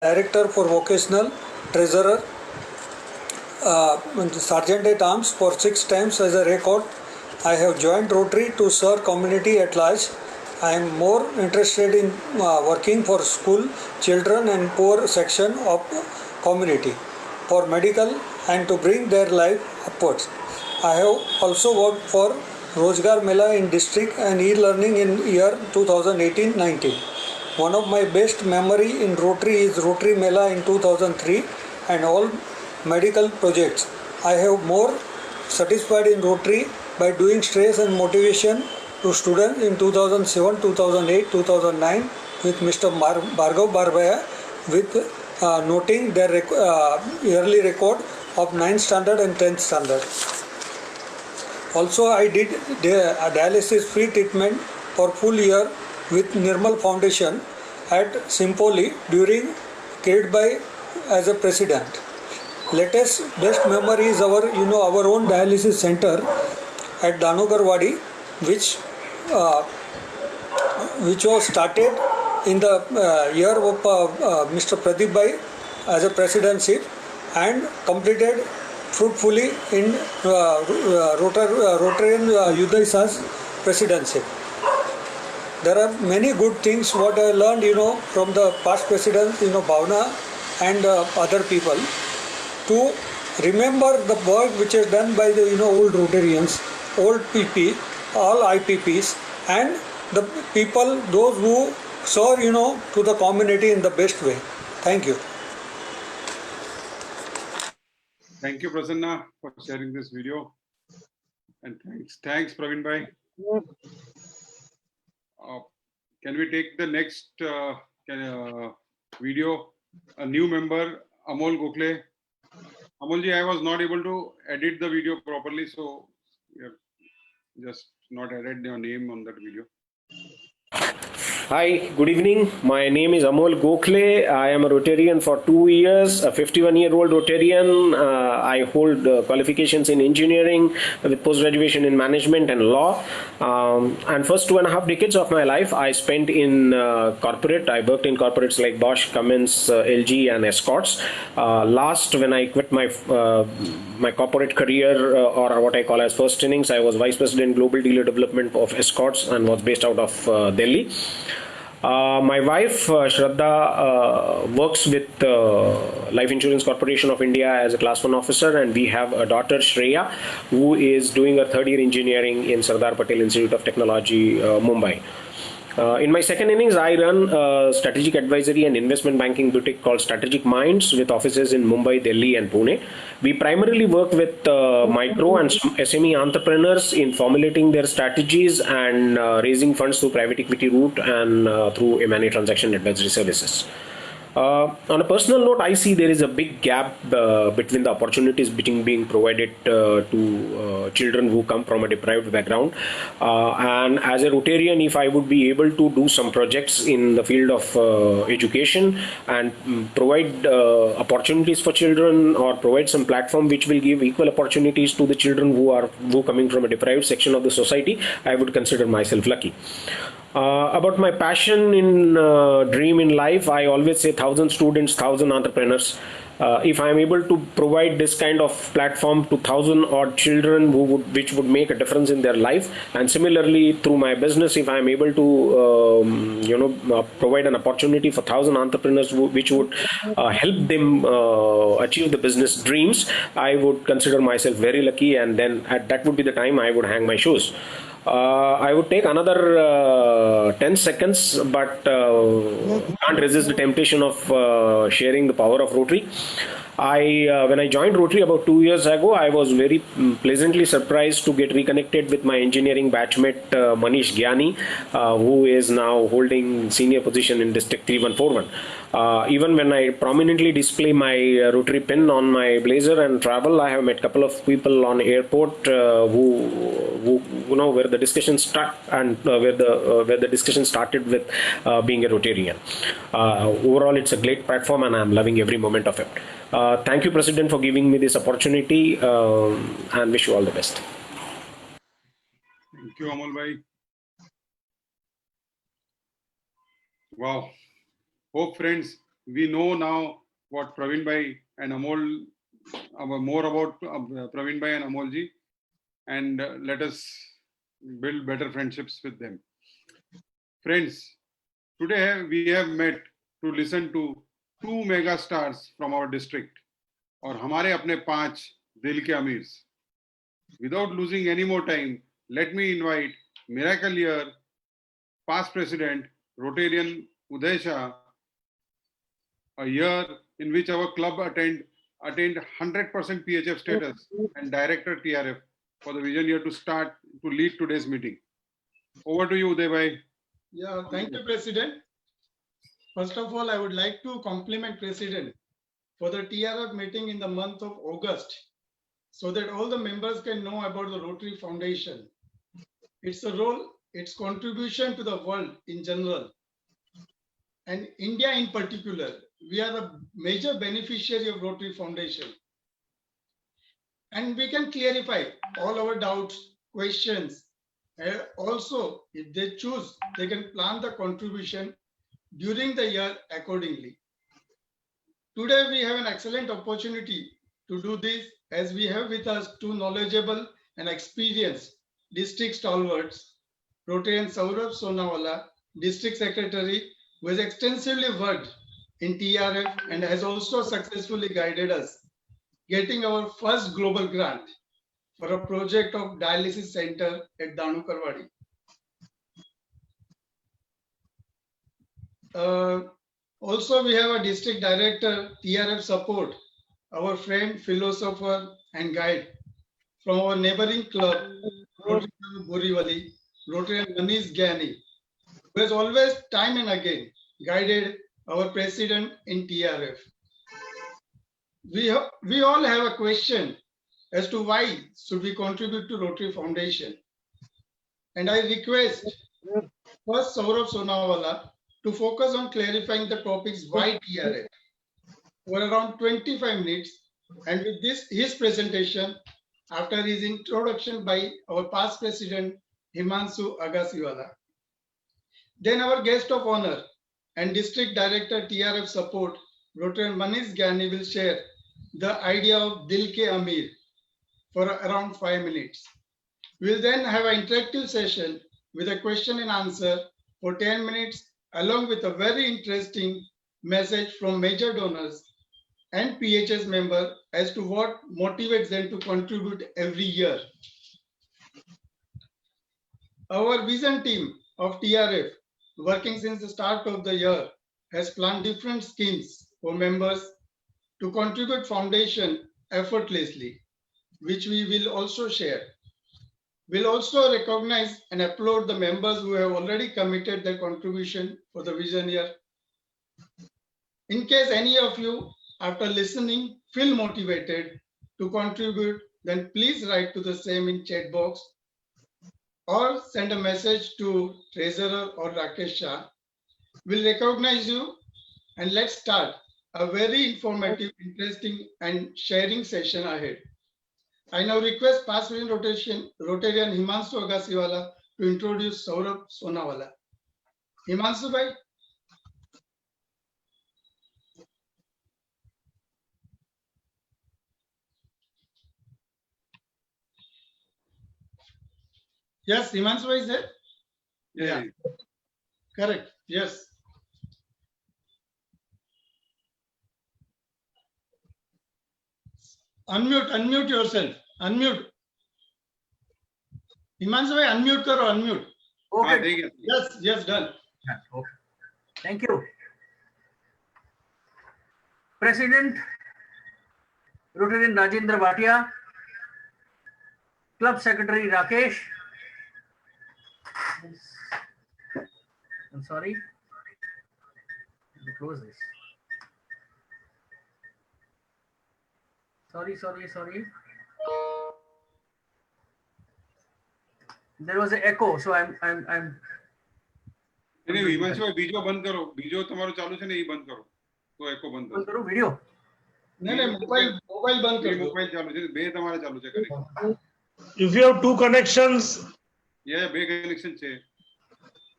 Director for Vocational, Treasurer, Sergeant at Arms for 6 times as a record. I have joined Rotary to serve community at large. I am more interested in working for school children and poor section of community for medical and to bring their life upwards. I have also worked for Rozgar Mela in district and e-learning in year 2018-19. One of my best memory in Rotary is Rotary Mela in 2003 and all medical projects. I have more satisfied in Rotary by doing stress and motivation to students in 2007, 2008, 2009 with Mr. Bhargav Barbaya with noting their yearly record of 9th standard and 10th standard. Also, I did dialysis free treatment for full year with Nirmal Foundation at Simpoli during carried by as a president. Latest best memory is our own dialysis center at Danogarwadi, which was started in the year of Mr. Pradeep Bhai as a presidency and completed fruitfully in Rotarian Uday Shah's presidency. There are many good things what I learned, from the past presidents, Bhavna and other people, to remember the work which is done by the old Rotarians, old PP, all IPPs, and the people, those who serve, to the community in the best way. Thank you. Thank you, Prasanna, for sharing this video. And thanks, Praveen Bhai. Can we take the next video? A new member, Amol Gokhale. Amolji, I was not able to edit the video properly, so we have just not added your name on that video. Hi, good evening. My name is Amol Gokhale. I am a Rotarian for 2 years, a 51-year-old Rotarian. I hold qualifications in engineering with post-graduation in management and law. And first 2.5 decades of my life I spent in corporate. I worked in corporates like Bosch, Cummins, LG and Escorts. Last, when I quit my corporate career, or what I call as first innings, I was Vice President Global Dealer Development of Escorts and was based out of Delhi. My wife Shraddha works with Life Insurance Corporation of India as a Class 1 officer, and we have a daughter Shreya who is doing her 3rd year engineering in Sardar Patel Institute of Technology, Mumbai. In my second innings, I run a strategic advisory and investment banking boutique called Strategic Minds with offices in Mumbai, Delhi and Pune. We primarily work with micro and SME entrepreneurs in formulating their strategies and raising funds through private equity route and through M&A transaction advisory services. On a personal note, I see there is a big gap between the opportunities being provided to children who come from a deprived background. And as a Rotarian, if I would be able to do some projects in the field of education and provide opportunities for children, or provide some platform which will give equal opportunities to the children who coming from a deprived section of the society, I would consider myself lucky. About my passion in dream in life, I always say 1,000 students, 1,000 entrepreneurs. If I am able to provide this kind of platform to 1,000 odd children which would make a difference in their life, and similarly through my business, if I am able to provide an opportunity for 1,000 entrepreneurs which would help them achieve the business dreams, I would consider myself very lucky, and then that would be the time I would hang my shoes. I would take another 10 seconds, but can't resist the temptation of sharing the power of Rotary. When I joined Rotary about 2 years ago, I was very pleasantly surprised to get reconnected with my engineering batchmate Manish Gyani, who is now holding senior position in District 3141. Even when I prominently display my Rotary pin on my blazer and travel, I have met a couple of people on airport who where the discussion start and where the discussion started with being a Rotarian. Overall, it's a great platform, and I'm loving every moment of it. Thank you, President, for giving me this opportunity, and wish you all the best. Thank you, Amol Bhai. Wow. Hope, friends, we know now what Praveen Bhai and Amol, more about Praveen Bhai and Amol ji, and let us build better friendships with them. Friends, today we have met to listen to 2 mega stars from our district और हमारे अपने 5 दिल के अमीर्स. Without losing any more time, let me invite Miracle Year past president Rotarian Uday Shah, a year in which our club attained 100% PHF status, and director TRF for the vision year to lead today's meeting. Over to you, Uday bhai. Yeah, thank you, President. First of all, I would like to compliment President for the TRF meeting in the month of August, so that all the members can know about the Rotary Foundation, its role, its contribution to the world in general, and India in particular. We are a major beneficiary of Rotary Foundation. And we can clarify all our doubts, questions. Also, if they choose, they can plan the contribution during the year accordingly. Today, we have an excellent opportunity to do this, as we have with us 2 knowledgeable and experienced district stalwarts, Rotarian Saurabh Sonawala, District Secretary, who has extensively worked in TRF and has also successfully guided us, getting our first global grant for a project of dialysis center at Danukarwadi. Also, we have a district director, TRF support, our friend, philosopher, and guide from our neighboring club, Rotary Borivali, Rotarian Manish Gyani, who has always, time and again, guided our president in TRF. We all have a question as to why should we contribute to Rotary Foundation. And I request first Saurabh Sonawala to focus on clarifying the topics why TRF for around 25 minutes. And with this, his presentation, after his introduction by our past president, Himanshu Agasiwala. Then our guest of honor and District Director TRF support, Rotarian Manish Gyani, will share the idea of Dil Ke Amir for around 5 minutes. We'll then have an interactive session with a question and answer for 10 minutes, along with a very interesting message from major donors and PHS members as to what motivates them to contribute every year. Our vision team of TRF, working since the start of the year, has planned different schemes for members to contribute foundation effortlessly, which we will also share. We'll also recognize and applaud the members who have already committed their contribution for the vision year. In case any of you, after listening, feel motivated to contribute, then please write to the same in chat box or send a message to Treasurer or Rakesh Shah. We'll recognize you, and let's start a very informative, interesting, and sharing session ahead. I now request past Rotarian Himanshu Agasiwala to introduce Saurabh Sonawala. Himanshu bhai. Yes, Himanshu bhai is there? Yeah. Correct. Yes. Unmute yourself. Unmute. Himanshu bhai, unmute karo, unmute. Okay. Yes, done. Okay. Thank you. President Rotarian Rajendra Bhatia, Club Secretary Rakesh. I'm sorry. Close this. Sorry. There was an echo, so I'm. नहीं हिमांशु भाई video बंद करो, video तुम्हारो चालू है ना, ये बंद करो, तो एको बंद करो वीडियो. नहीं मोबाइल बंद कर दो. मोबाइल चालू है, बे तुम्हारा चालू है correct. If you have two connections, या बे कनेक्शन છે.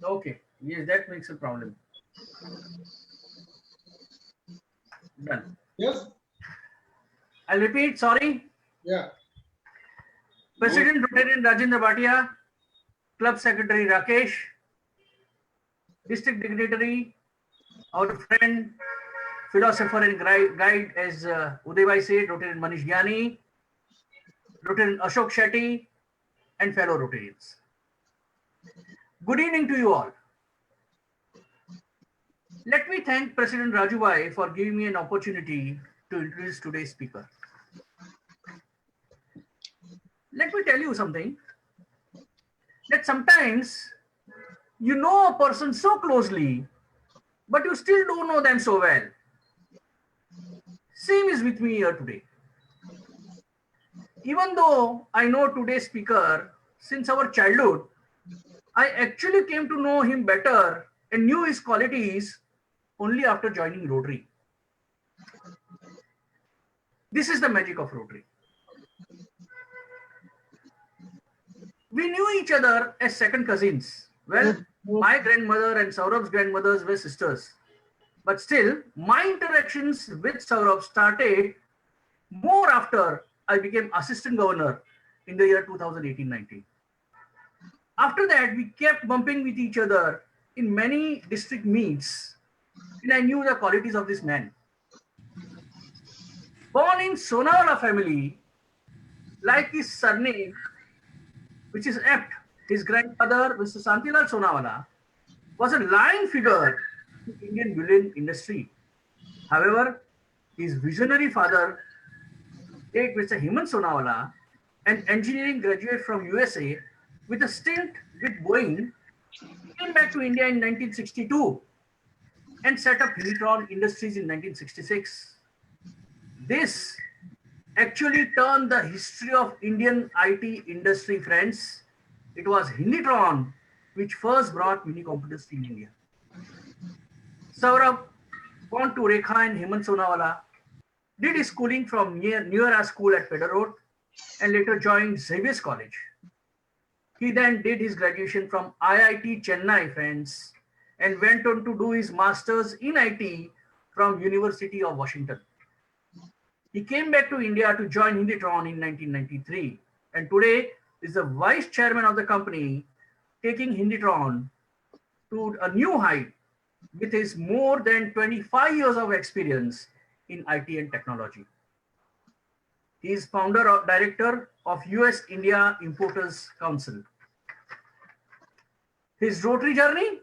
Okay, yes, that makes a problem. Done. Yes? I'll repeat, sorry. Yeah. President Rotarian Rajendra Bhatia, Club Secretary Rakesh, District Dignitary, our friend, philosopher and guide as Uday Bhai said, Rotarian Manish Gyani, Rotarian Ashok Shetty, and fellow Rotarians. Good evening to you all. Let me thank President Raju Bhai for giving me an opportunity to introduce today's speaker. Let me tell you something, that sometimes you know a person so closely, but you still don't know them so well. Same is with me here today. Even though I know today's speaker since our childhood, I actually came to know him better and knew his qualities only after joining Rotary. This is the magic of Rotary. We knew each other as second cousins. Well, my grandmother and Saurabh's grandmothers were sisters. But still, my interactions with Saurabh started more after I became assistant governor in the year 2018-19. After that, we kept bumping with each other in many district meets, and I knew the qualities of this man. Born in Sonawala family, like his surname, which is apt, his grandfather, Mr. Santilal Sonawala, was a lion figure in Indian bullion industry. However, his visionary father, late Mr. Hemant Sonawala, an engineering graduate from USA with a stint with Boeing, came back to India in 1962 and set up Hinditron Industries in 1966. This actually turned the history of Indian IT industry, friends. It was Hinditron which first brought mini computers to India. Saurabh, born to Rekha and Hemant Sonawala, did his schooling from New Era School at Pedder Road and later joined Xavier's College. He then did his graduation from IIT Chennai, friends, and went on to do his master's in IT from University of Washington. He came back to India to join Hinditron in 1993, and today is the vice chairman of the company, taking Hinditron to a new height with his more than 25 years of experience in IT and technology. He is founder or director of US India Importers Council. His Rotary journey: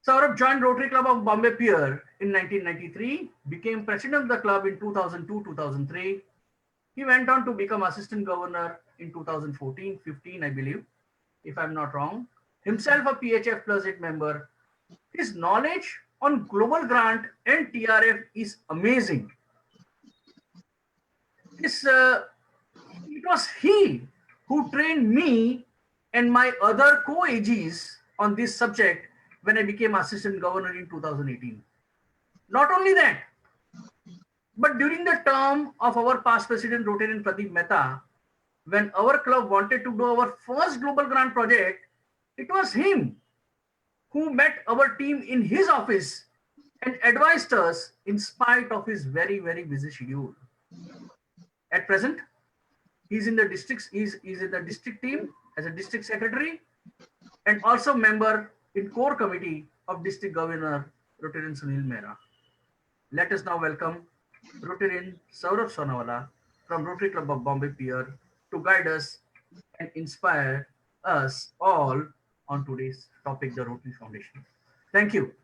Saurabh joined Rotary Club of Bombay Pier in 1993, became president of the club in 2002-2003. He went on to become assistant governor in 2014-15, I believe, if I'm not wrong. Himself a PHF Plus 8 member. His knowledge on global grant and TRF is amazing. It was he who trained me and my other co-AGs on this subject when I became assistant governor in 2018. Not only that, but during the term of our past president Rotarian Pradeep Mehta, when our club wanted to do our first global grant project, it was him who met our team in his office and advised us in spite of his very, very busy schedule. At present, he's in the districts, he's in the district team as a district secretary and also member in core committee of district governor Rotarian Sunil Mehra. Let us now welcome Rotarian Saurabh Sonawala from Rotary Club of Bombay Pier to guide us and inspire us all on today's topic, the Rotary Foundation. Thank you.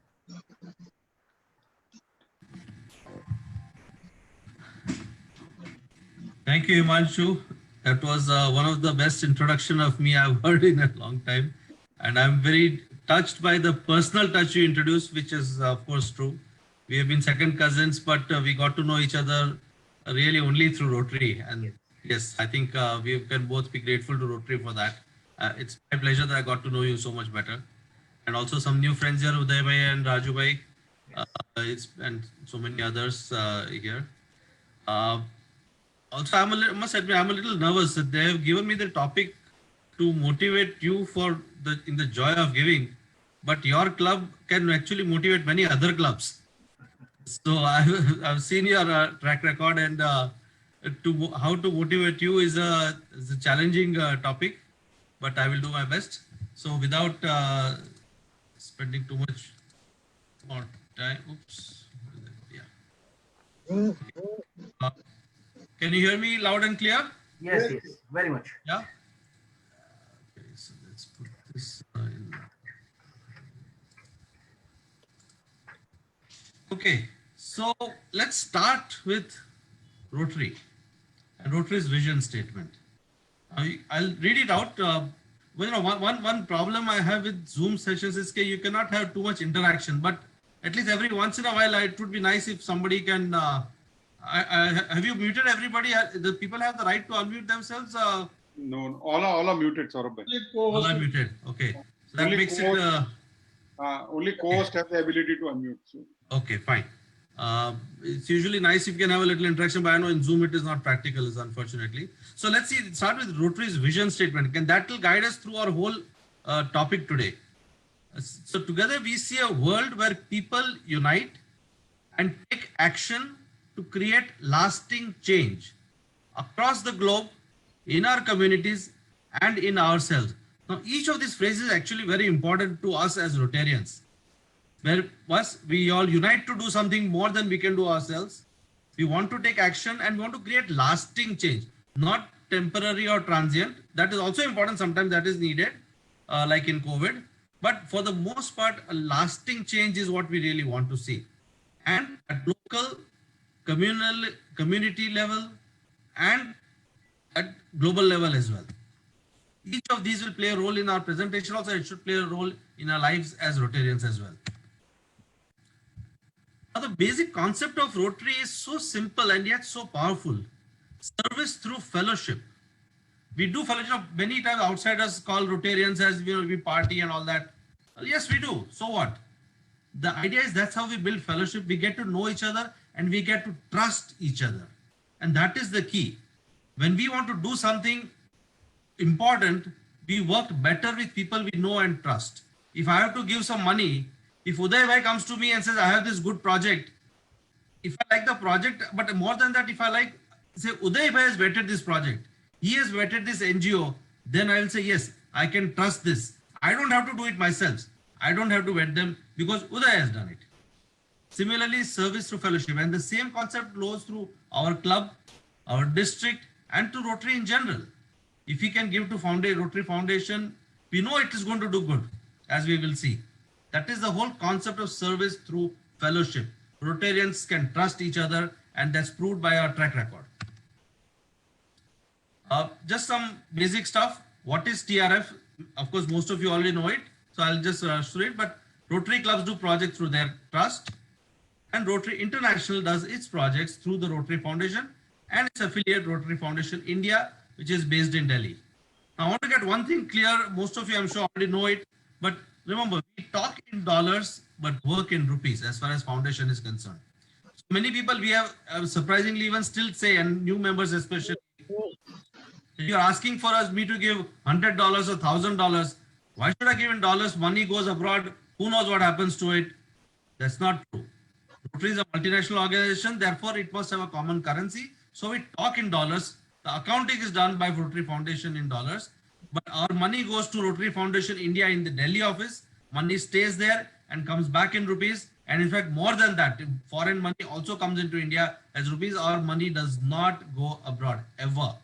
Thank you, Himanshu. That was one of the best introduction of me I've heard in a long time. And I'm very touched by the personal touch you introduced, which is of course true. We have been second cousins, but we got to know each other really only through Rotary. And yes, I think we can both be grateful to Rotary for that. It's my pleasure that I got to know you so much better. And also some new friends here, Uday Bhai and Raju Bhai, and so many others here. Also, must admit, I'm a little nervous that they have given me the topic to motivate you for in the joy of giving, but your club can actually motivate many other clubs. So I've seen your track record, and how to motivate you is a challenging topic, but I will do my best. So without spending too much more time, oops, yeah. Uh, can you hear me loud and clear? Yes, yes, very much. Yeah. Okay, so let's put this in. Okay, so let's start with Rotary and Rotary's vision statement. I'll read it out. One problem I have with Zoom sessions is that you cannot have too much interaction, but at least every once in a while, it would be nice if somebody can. Have you muted everybody? The people have the right to unmute themselves. No, all are muted, Saurabh bhai. All are muted. Okay, so that Only makes it. Only co-host have the ability to unmute. So. Okay, fine. It's usually nice if you can have a little interaction, but I know in Zoom it is not practical, unfortunately. So let's start with Rotary's vision statement. That will guide us through our whole topic today. So together we see a world where people unite and take action to create lasting change across the globe, in our communities and in ourselves. Now, each of these phrases is actually very important to us as Rotarians. Where first we all unite to do something more than we can do ourselves. We want to take action and we want to create lasting change, not temporary or transient. That is also important. Sometimes that is needed, like in COVID. But for the most part, a lasting change is what we really want to see. And at local, communal, community level, and at global level as well. Each of these will play a role in our presentation. Also, it should play a role in our lives as Rotarians as well. Now, the basic concept of Rotary is so simple and yet so powerful. Service through fellowship. We do fellowship. Many times outsiders call Rotarians as, we party and all that. Well, yes, we do. So what? The idea is that's how we build fellowship. We get to know each other and we get to trust each other. And that is the key. When we want to do something important, we work better with people we know and trust. If I have to give some money, if Uday Bhai comes to me and says, I have this good project, if I like the project, but more than that, if I like, say, Uday Bhai has vetted this project, he has vetted this NGO, then I will say, yes, I can trust this. I don't have to do it myself. I don't have to vet them because Uday has done it. Similarly, service through fellowship, and the same concept flows through our club, our district, and to Rotary in general. If we can give to Rotary Foundation, we know it is going to do good, as we will see. That is the whole concept of service through fellowship. Rotarians can trust each other, and that's proved by our track record. Just some basic stuff. What is TRF? Of course, most of you already know it, so I'll just rush through it. But Rotary clubs do projects through their trust, and Rotary International does its projects through the Rotary Foundation and its affiliate Rotary Foundation India, which is based in Delhi. Now, I want to get one thing clear. Most of you, I'm sure, already know it. But remember, we talk in dollars, but work in rupees as far as foundation is concerned. So many people we have surprisingly even still say, and new members especially, if you're asking for me to give $100 or $1,000, why should I give in dollars? Money goes abroad. Who knows what happens to it? That's not true. Rotary is a multinational organization. Therefore, it must have a common currency. So we talk in dollars. The accounting is done by Rotary Foundation in dollars, but our money goes to Rotary Foundation India in the Delhi office. Money stays there and comes back in rupees. And in fact, more than that, foreign money also comes into India as rupees. Our money does not go abroad ever.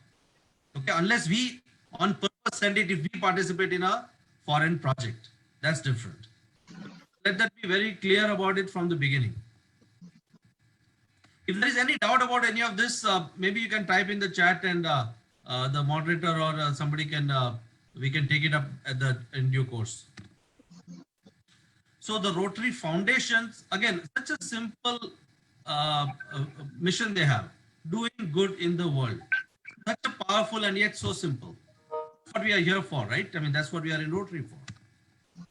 Okay, unless we on purpose send it if we participate in a foreign project. That's different. Let that be very clear about it from the beginning. If there is any doubt about any of this, maybe you can type in the chat and the moderator or somebody can, we can take it up in due course. So the Rotary Foundations, again, such a simple mission they have, doing good in the world. Such a powerful and yet so simple. That's what we are here for, right? I mean, that's what we are in Rotary for.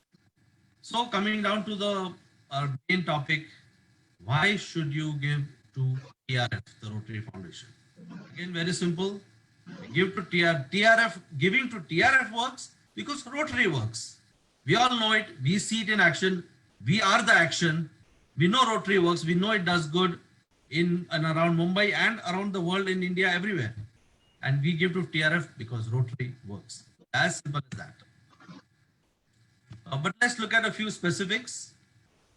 So coming down to our main topic, why should you give to TRF, the Rotary Foundation? Again, very simple. Give to TRF. Giving to TRF works because Rotary works. We all know it. We see it in action. We are the action. We know Rotary works. We know it does good in and around Mumbai and around the world, in India, everywhere. And we give to TRF because Rotary works. As simple as that. But let's look at a few specifics.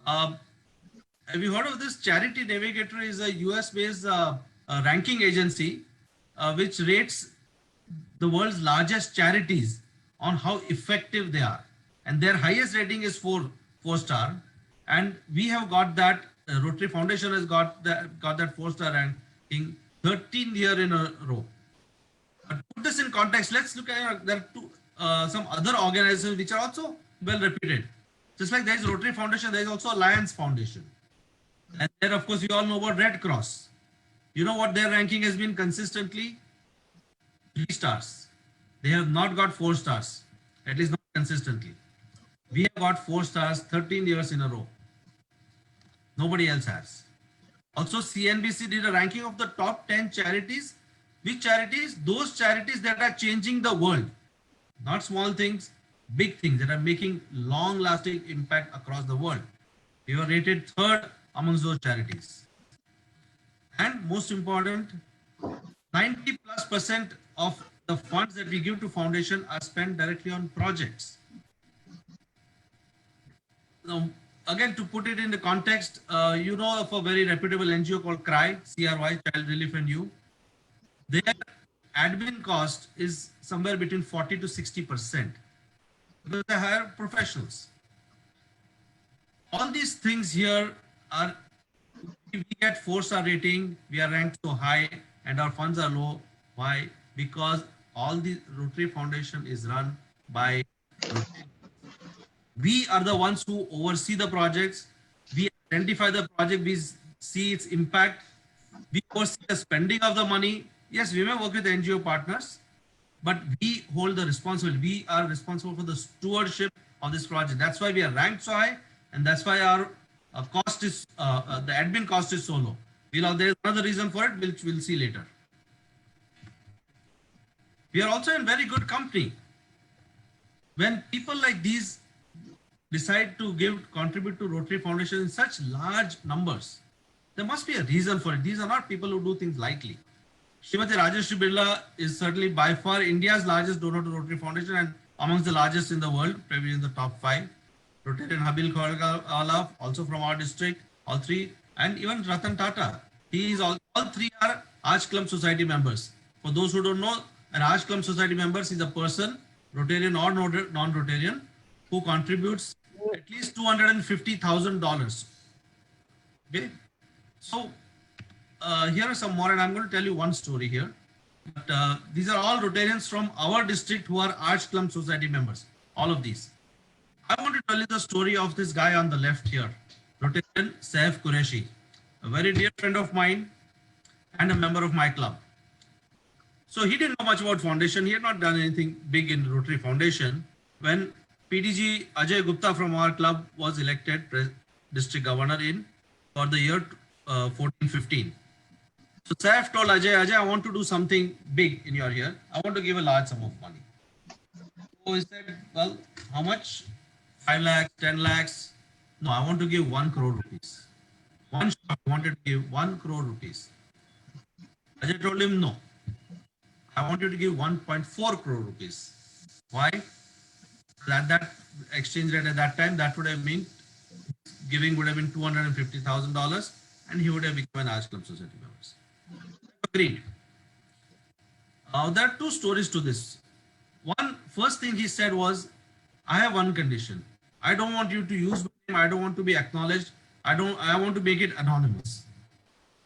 Have you heard of this? Charity Navigator is a US-based ranking agency which rates the world's largest charities on how effective they are. And their highest rating is four star. And we have got that, Rotary Foundation has got that 4-star ranking 13th year in a row. But to put this in context, let's look at there are some other organizations which are also well reputed. Just like there is Rotary Foundation, there is also Alliance Foundation. And then of course we all know about Red Cross. You know what their ranking has been consistently? 3 stars. They have not got 4 stars, at least not consistently. We have got 4 stars 13 years in a row. Nobody else has. Also, CNBC did a ranking of the top 10 charities. Which charities? Those charities that are changing the world. Not small things, big things that are making long-lasting impact across the world. We were rated 3rd amongst those charities. And most important, 90+% of the funds that we give to foundation are spent directly on projects. Now, again, to put it in the context, you know of a very reputable NGO called CRY, C-R-Y, Child Relief and You. Their admin cost is somewhere between 40 to 60% because they hire professionals. All these things here are, we get 4-star rating, we are ranked so high and our funds are low. Why? Because all the Rotary Foundation is run by Rotary. We are the ones who oversee the projects. We identify the project, we see its impact. We oversee the spending of the money. Yes, we may work with NGO partners, but we hold the responsibility. We are responsible for the stewardship of this project. That's why we are ranked so high, and that's why our cost is, the admin cost is so low. There's another reason for it, which we'll see later. We are also in very good company. When people like these decide to contribute to Rotary Foundation in such large numbers, there must be a reason for it. These are not people who do things lightly. Srimati Rajeshri Birla is certainly by far India's largest donor to Rotary Foundation and amongst the largest in the world, probably in the top 5. Rotarian Habil Kharga, also from our district, all 3, and even Ratan Tata. He is all 3 are Arch Club Society members. For those who don't know, an Arch Club Society member is a person, Rotarian or non-Rotarian, who contributes at least $250,000. Okay, so here are some more, and I'm going to tell you one story here. But, these are all Rotarians from our district who are Arch Club Society members. All of these. I want to tell you the story of this guy on the left here, Rotarian Saif Qureshi, a very dear friend of mine and a member of my club. So he didn't know much about foundation. He had not done anything big in Rotary Foundation when PDG Ajay Gupta from our club was elected district governor for the year 14-15. So Saif told Ajay, I want to do something big in your year. I want to give a large sum of money. So he said, well, how much? 5 lakhs, 10 lakhs? No, I want to give 1 crore rupees. One shop wanted to give 1 crore rupees. Ajay told him, no, I want you to give 1.4 crore rupees. Why? At that exchange rate at that time, that would have meant giving would have been $250,000 and he would have become an Arch Club Society member. Agreed. There are 2 stories to this. First thing he said was, I have one condition. I don't want you to use my name. I don't want to be acknowledged. I want to make it anonymous.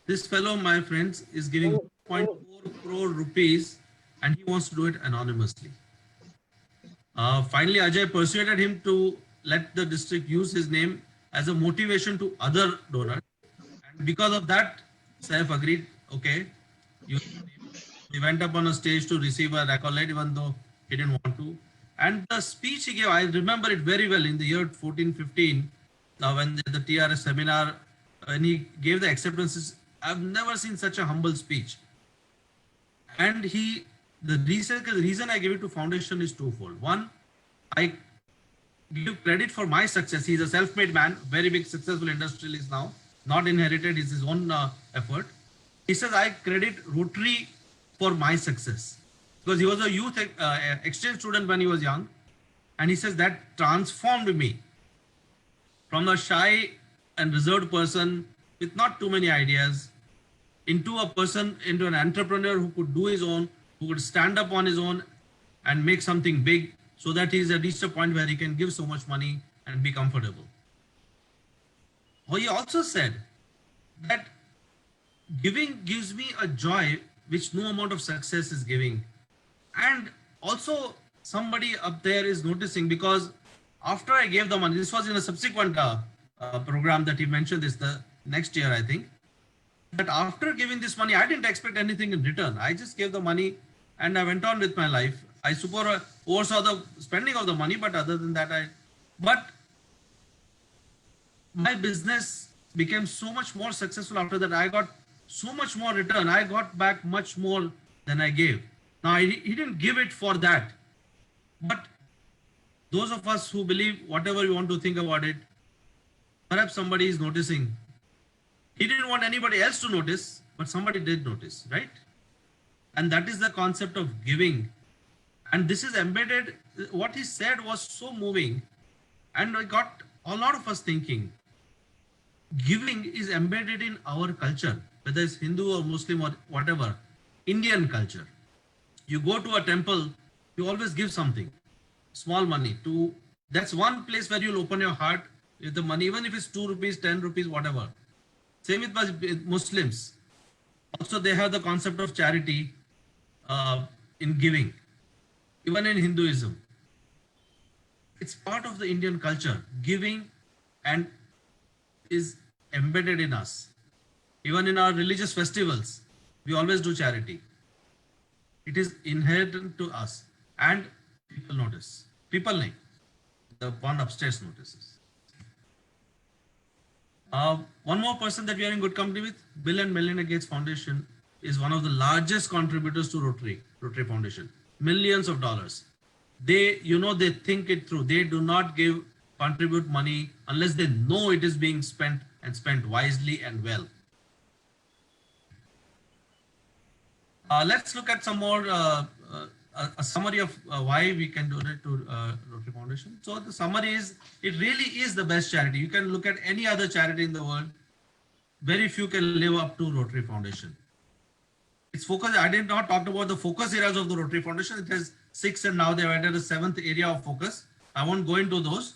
This fellow, my friends, is giving 0.4 crore rupees and he wants to do it anonymously. Finally, Ajay persuaded him to let the district use his name as a motivation to other donors. And because of that, Saif agreed, okay, he went up on a stage to receive an accolade even though he didn't want to. And the speech he gave, I remember it very well in the year 14-15, when the TRS seminar, when he gave the acceptances, I've never seen such a humble speech. And the reason I gave it to foundation is twofold. One, I give credit for my success. He's a self-made man, very big successful industrialist now, not inherited, it's his own effort. He says, I credit Rotary for my success because he was a youth exchange student when he was young. And he says that transformed me from a shy and reserved person with not too many ideas into a person, into an entrepreneur who could do his own, who could stand up on his own and make something big, so that he's reached a point where he can give so much money and be comfortable. He also said that giving gives me a joy which no amount of success is giving. And also somebody up there is noticing, because after I gave the money, this was in a subsequent program that he mentioned this the next year, I think, that after giving this money, I didn't expect anything in return. I just gave the money and I went on with my life. I suppose oversaw the spending of the money, but other than that, but my business became so much more successful after that. I got so much more return. I got back much more than I gave. Now, he didn't give it for that. But those of us who believe whatever you want to think about it, perhaps somebody is noticing. He didn't want anybody else to notice, but somebody did notice, right? And that is the concept of giving. And this is embedded. What he said was so moving, and it got a lot of us thinking. Giving is embedded in our culture, whether it's Hindu or Muslim or whatever, Indian culture. You go to a temple, you always give something, small money. That's one place where you'll open your heart with the money, even if it's 2 rupees, 10 rupees, whatever. Same with Muslims. Also, they have the concept of charity in giving. Even in Hinduism, it's part of the Indian culture. Giving and is embedded in us. Even in our religious festivals, we always do charity. It is inherent to us, and people notice. People like the one upstairs notices. One more person that we are in good company with, Bill and Melinda Gates Foundation, is one of the largest contributors to Rotary Foundation. Millions of dollars. They think it through. They do not contribute money unless they know it is being spent and spent wisely and well. Let's look at some more, a summary of why we can donate to Rotary Foundation. So the summary is, it really is the best charity. You can look at any other charity in the world. Very few can live up to Rotary Foundation. Its focus, I did not talk about the focus areas of the Rotary Foundation. It has 6 and now they've added a 7th area of focus. I won't go into those,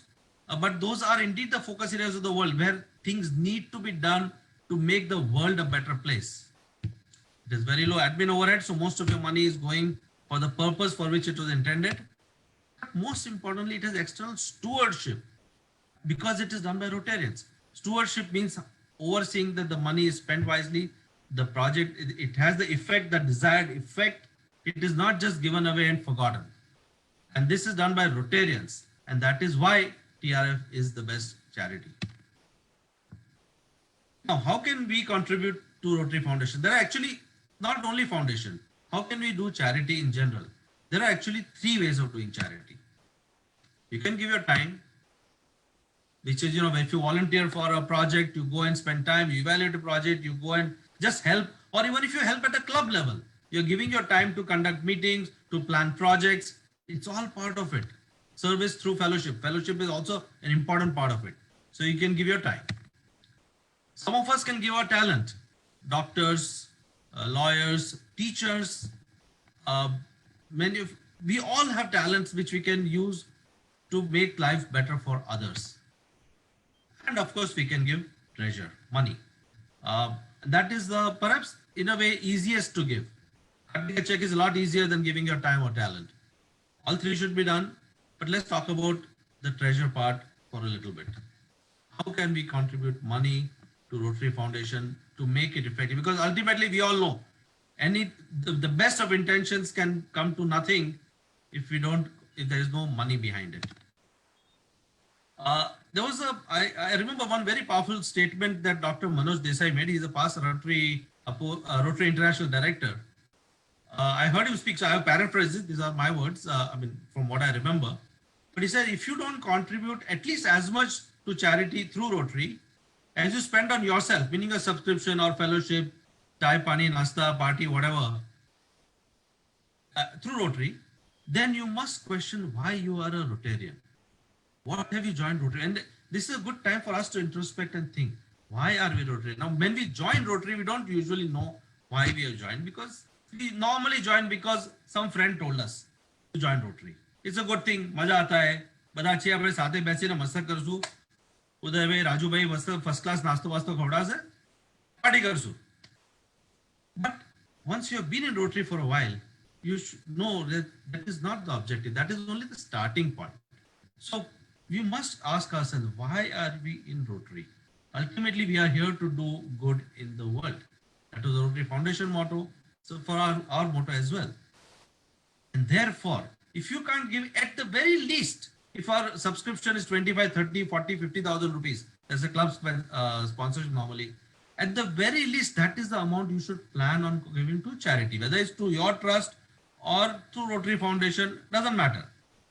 but those are indeed the focus areas of the world where things need to be done to make the world a better place. It is very low admin overhead, so most of your money is going for the purpose for which it was intended. But most importantly, it has external stewardship because it is done by Rotarians. Stewardship means overseeing that the money is spent wisely. The project, it has the effect, the desired effect. It is not just given away and forgotten. And this is done by Rotarians. And that is why TRF is the best charity. Now, how can we contribute to Rotary Foundation? There are actually not only foundation. How can we do charity in general? There are actually 3 ways of doing charity. You can give your time, which is, if you volunteer for a project, you go and spend time, you evaluate a project, you go and just help, or even if you help at a club level, you're giving your time to conduct meetings, to plan projects. It's all part of it. Service through fellowship. Fellowship is also an important part of it. So you can give your time. Some of us can give our talent. Doctors, lawyers, teachers, we all have talents which we can use to make life better for others. And of course, we can give treasure, money. That is the perhaps in a way easiest to give. Cutting a check is a lot easier than giving your time or talent. All 3 should be done, but let's talk about the treasure part for a little bit. How can we contribute money to Rotary Foundation to make it effective? Because ultimately we all know the best of intentions can come to nothing if there is no money behind it. I remember one very powerful statement that Dr. Manoj Desai made. He's a past Rotary International Director. I heard him speak, so I have paraphrased it. These are my words, from what I remember. But he said, if you don't contribute at least as much to charity through Rotary as you spend on yourself, meaning a subscription or fellowship, chai, pani, nasta, party, whatever, through Rotary, then you must question why you are a Rotarian. What have you joined Rotary? And this is a good time for us to introspect and think, why are we Rotary? Now, when we join Rotary, we don't usually know why we have joined, because we normally join because some friend told us to join Rotary. It's a good thing. मजा आता है. बड़ा अच्छी अपने साथे बैठे ना मस्ती करसू. उधर में राजू भाई मस्त फर्स्ट क्लास नाश्तो वास्तो खवड़ा से party करसू. But once you have been in Rotary for a while, you should know that that is not the objective. That is only the starting point. So we must ask ourselves, why are we in Rotary? Ultimately, we are here to do good in the world. That was the Rotary Foundation motto. So for our motto as well. And therefore, if you can't give at the very least, if our subscription is 25, 30, 40, 50,000 rupees, as a club sponsorship normally, at the very least, that is the amount you should plan on giving to charity, whether it's to your trust or to Rotary Foundation, doesn't matter.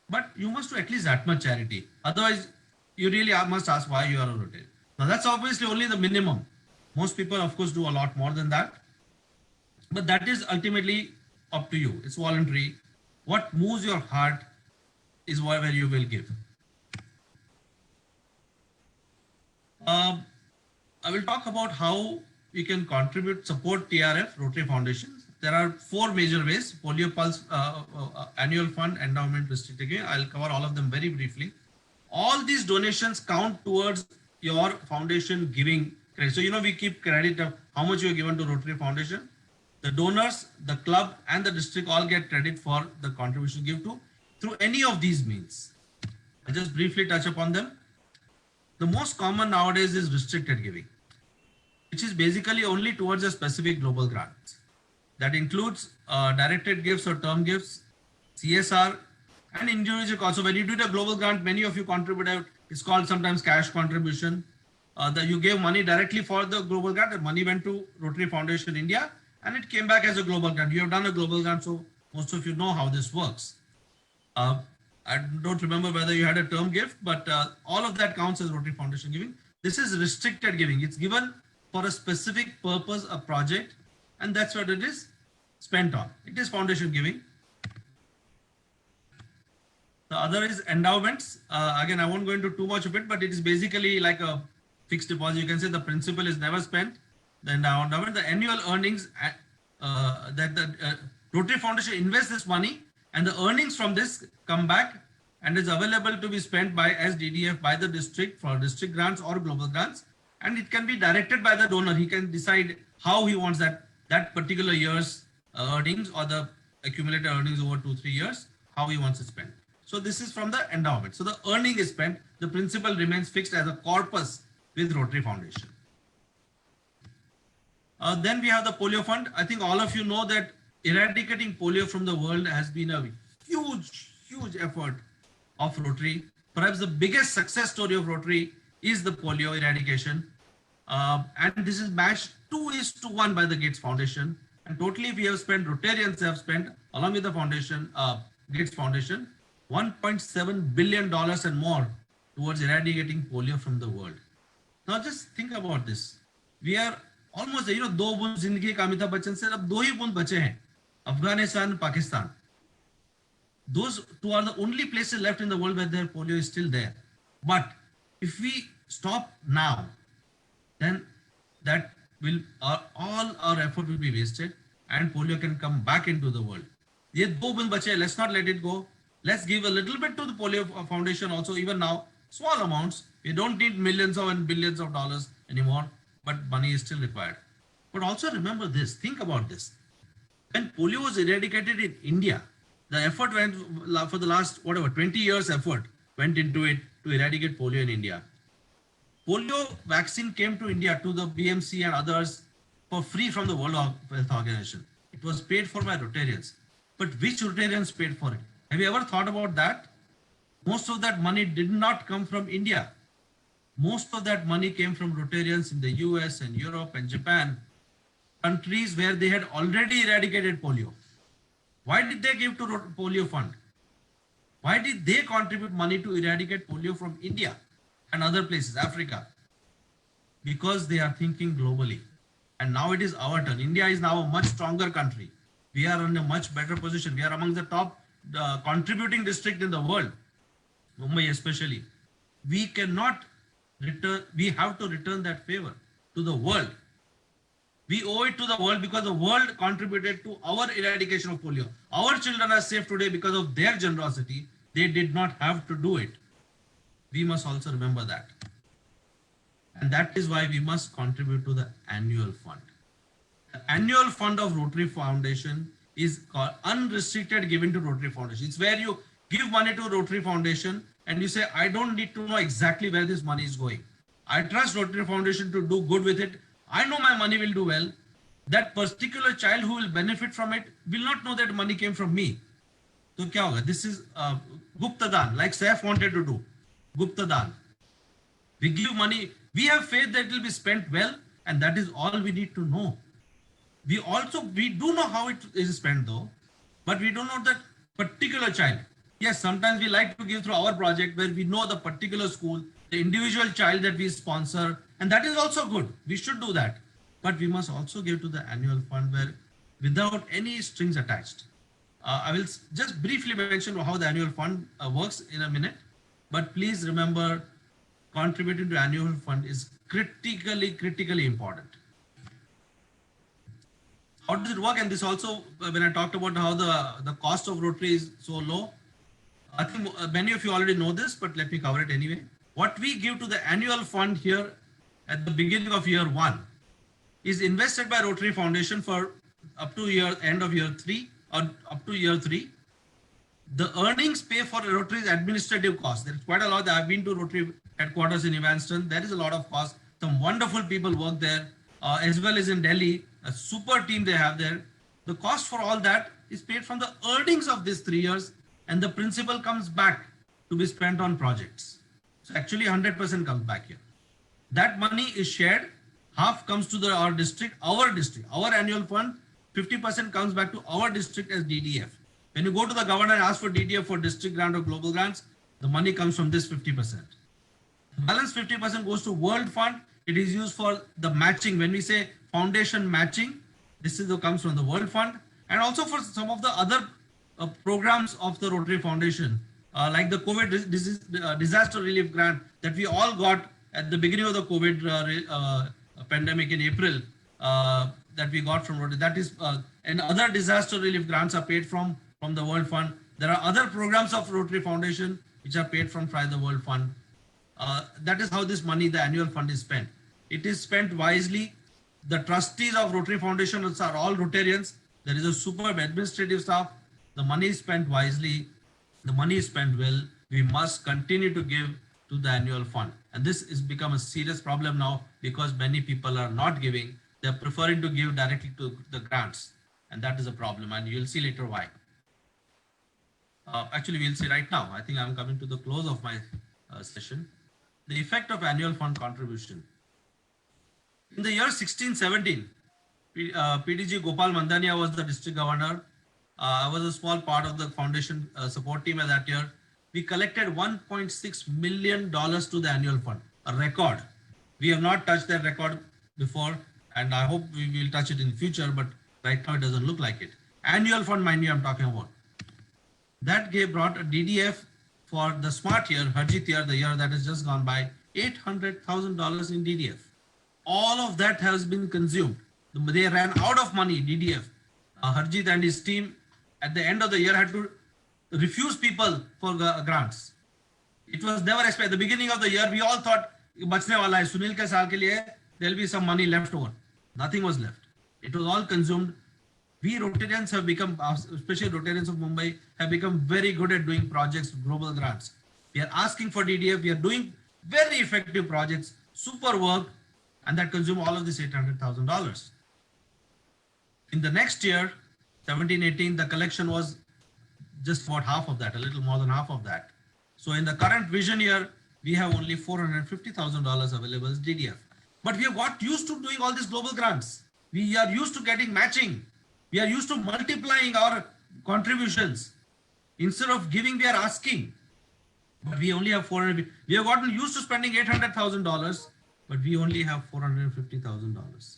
But you must do at least that much charity. Otherwise, you really must ask why you are a Rotary. Now, that's obviously only the minimum. Most people, of course, do a lot more than that. But that is ultimately up to you. It's voluntary. What moves your heart is where you will give. I will talk about how you can contribute, support TRF, Rotary Foundation. There are 4 major ways: Polio Pulse Annual Fund, Endowment, Restricted Giving. I'll cover all of them very briefly. All these donations count towards your foundation giving credit. So, we keep credit of how much you have given to Rotary Foundation. The donors, the club, and the district all get credit for the contribution give to through any of these means. I'll just briefly touch upon them. The most common nowadays is restricted giving, which is basically only towards a specific global grant. That includes directed gifts or term gifts, CSR, and individual costs. So when you do the global grant, many of you contribute. It's called sometimes cash contribution. That you gave money directly for the global grant. The money went to Rotary Foundation India, and it came back as a global grant. You have done a global grant, so most of you know how this works. I don't remember whether you had a term gift, but all of that counts as Rotary Foundation giving. This is restricted giving. It's given for a specific purpose, a project, and that's what it is spent on. It is foundation giving. The other is endowments. Again, I won't go into too much of it, but it is basically like a fixed deposit. You can say the principal is never spent. The endowment, the annual earnings that the Rotary Foundation invests this money, and the earnings from this come back and is available to be spent by SDDF by the district for district grants or global grants, and it can be directed by the donor. He can decide how he wants that particular year's earnings or the accumulated earnings over 2-3 years, how he wants it spent. So this is from the endowment. So the earning is spent, the principal remains fixed as a corpus with Rotary Foundation. Then we have the polio fund. I think all of you know that eradicating polio from the world has been a huge effort of Rotary. Perhaps the biggest success story of Rotary is the polio eradication. And this is matched 2:1 by the Gates Foundation. And totally we have spent, Rotarians have spent, along with the foundation, Gates Foundation, $1.7 billion and more towards eradicating polio from the world. Now just think about this. We are almost, 2 बूंद जिंदगी का अमिताभ बच्चन से अब 2 ही बूंद बचे हैं, Afghanistan, Pakistan. Those 2 are the only places left in the world where their polio is still there. But if we stop now, then that will all our effort will be wasted, and polio can come back into the world. Ye 2 bund bache, let's not let it go. Let's give a little bit to the polio foundation also. Even now, small amounts. We don't need millions and billions of dollars anymore, but money is still required. But also remember this, think about this. When polio was eradicated in India, the effort went for the last 20 years effort went into it to eradicate polio in India. Polio vaccine came to India, to the BMC and others, for free from the World Health Organization. It was paid for by Rotarians. But which Rotarians paid for it? Have you ever thought about that? Most of that money did not come from India. Most of that money came from Rotarians in the US and Europe and Japan, countries where they had already eradicated polio. Why did they give to polio fund? Why did they contribute money to eradicate polio from India and other places, Africa? Because they are thinking globally. And now it is our turn. India is now a much stronger country. We are in a much better position. We are among the top contributing district in the world, Mumbai especially. We cannot return, we have to return that favor to the world. We owe it to the world because the world contributed to our eradication of polio. Our children are safe today because of their generosity. They did not have to do it. We must also remember that. And that is why we must contribute to the annual fund. The annual fund of Rotary Foundation is called unrestricted giving to Rotary Foundation. It's where you give money to Rotary Foundation and you say, I don't need to know exactly where this money is going. I trust Rotary Foundation to do good with it. I know my money will do well. That particular child who will benefit from it will not know that money came from me. So kya hoga? This is Gupta Dan, like Saif wanted to do. Gupta Dan. We give money. We have faith that it will be spent well, and that is all we need to know. We do know how it is spent though, but we don't know that particular child. Yes, sometimes we like to give through our project where we know the particular school, the individual child that we sponsor, and that is also good. We should do that. But we must also give to the annual fund where without any strings attached. I will just briefly mention how the annual fund works in a minute, but please remember contributing to annual fund is critically important. How does it work? And this also, when I talked about how the cost of Rotary is so low, I think many of you already know this, but let me cover it anyway. What we give to the annual fund here at the beginning of year 1 is invested by Rotary Foundation for up to end of year 3 or up to year 3. The earnings pay for Rotary's administrative costs. There's quite a lot. I've been to Rotary headquarters in Evanston. There is a lot of cost. Some wonderful people work there, as well as in Delhi. A super team they have there. The cost for all that is paid from the earnings of these 3 years, and the principal comes back to be spent on projects. So actually 100% comes back here. That money is shared. Half comes to our district, our annual fund. 50% comes back to our district as DDF. When you go to the governor and ask for DDF for district grant or global grants, the money comes from this 50%. The balance 50% goes to World Fund. It is used for the matching. When we say foundation matching, this is what comes from the World Fund, and also for some of the other programs of the Rotary Foundation, like the COVID disaster relief grant that we all got at the beginning of the COVID pandemic in April, that we got from Rotary. That is, and other disaster relief grants are paid from the World Fund. There are other programs of Rotary Foundation which are paid from the World Fund. That is how this money, the annual fund, is spent. It is spent wisely. The trustees of Rotary Foundation are all Rotarians. There is a superb administrative staff. The money is spent wisely. The money is spent well. We must continue to give to the annual fund. And this has become a serious problem now because many people are not giving. They're preferring to give directly to the grants. And that is a problem. And you'll see later why. Actually, we'll see right now. I think I'm coming to the close of my session. The effect of annual fund contribution. In the year 16-17, PDG Gopal Mandania was the district governor. I was a small part of the foundation support team at that year. We collected $1.6 million to the annual fund, a record. We have not touched that record before, and I hope we will touch it in the future, but right now it doesn't look like it. Annual fund, mind you, I'm talking about. That brought a DDF for the smart year, Harjit year, the year that has just gone by, $800,000 in DDF. All of that has been consumed. They ran out of money, DDF. Harjit and his team at the end of the year had to refuse people for grants. It was never expected. At the beginning of the year, we all thought, bachne wala hai, Sunil ke saal ke liye, there'll be some money left over. Nothing was left. It was all consumed. We Rotarians have become, especially Rotarians of Mumbai, have become very good at doing projects, global grants. We are asking for DDF. We are doing very effective projects, super work, and that consume all of this $800,000. In the next year, 17-18, the collection was just about half of that, a little more than half of that. So in the current vision year, we have only $450,000 available as DDF. But we have got used to doing all these global grants. We are used to getting matching. We are used to multiplying our contributions. Instead of giving, we are asking. But we only have 400. We have gotten used to spending $800,000, but we only have $450,000.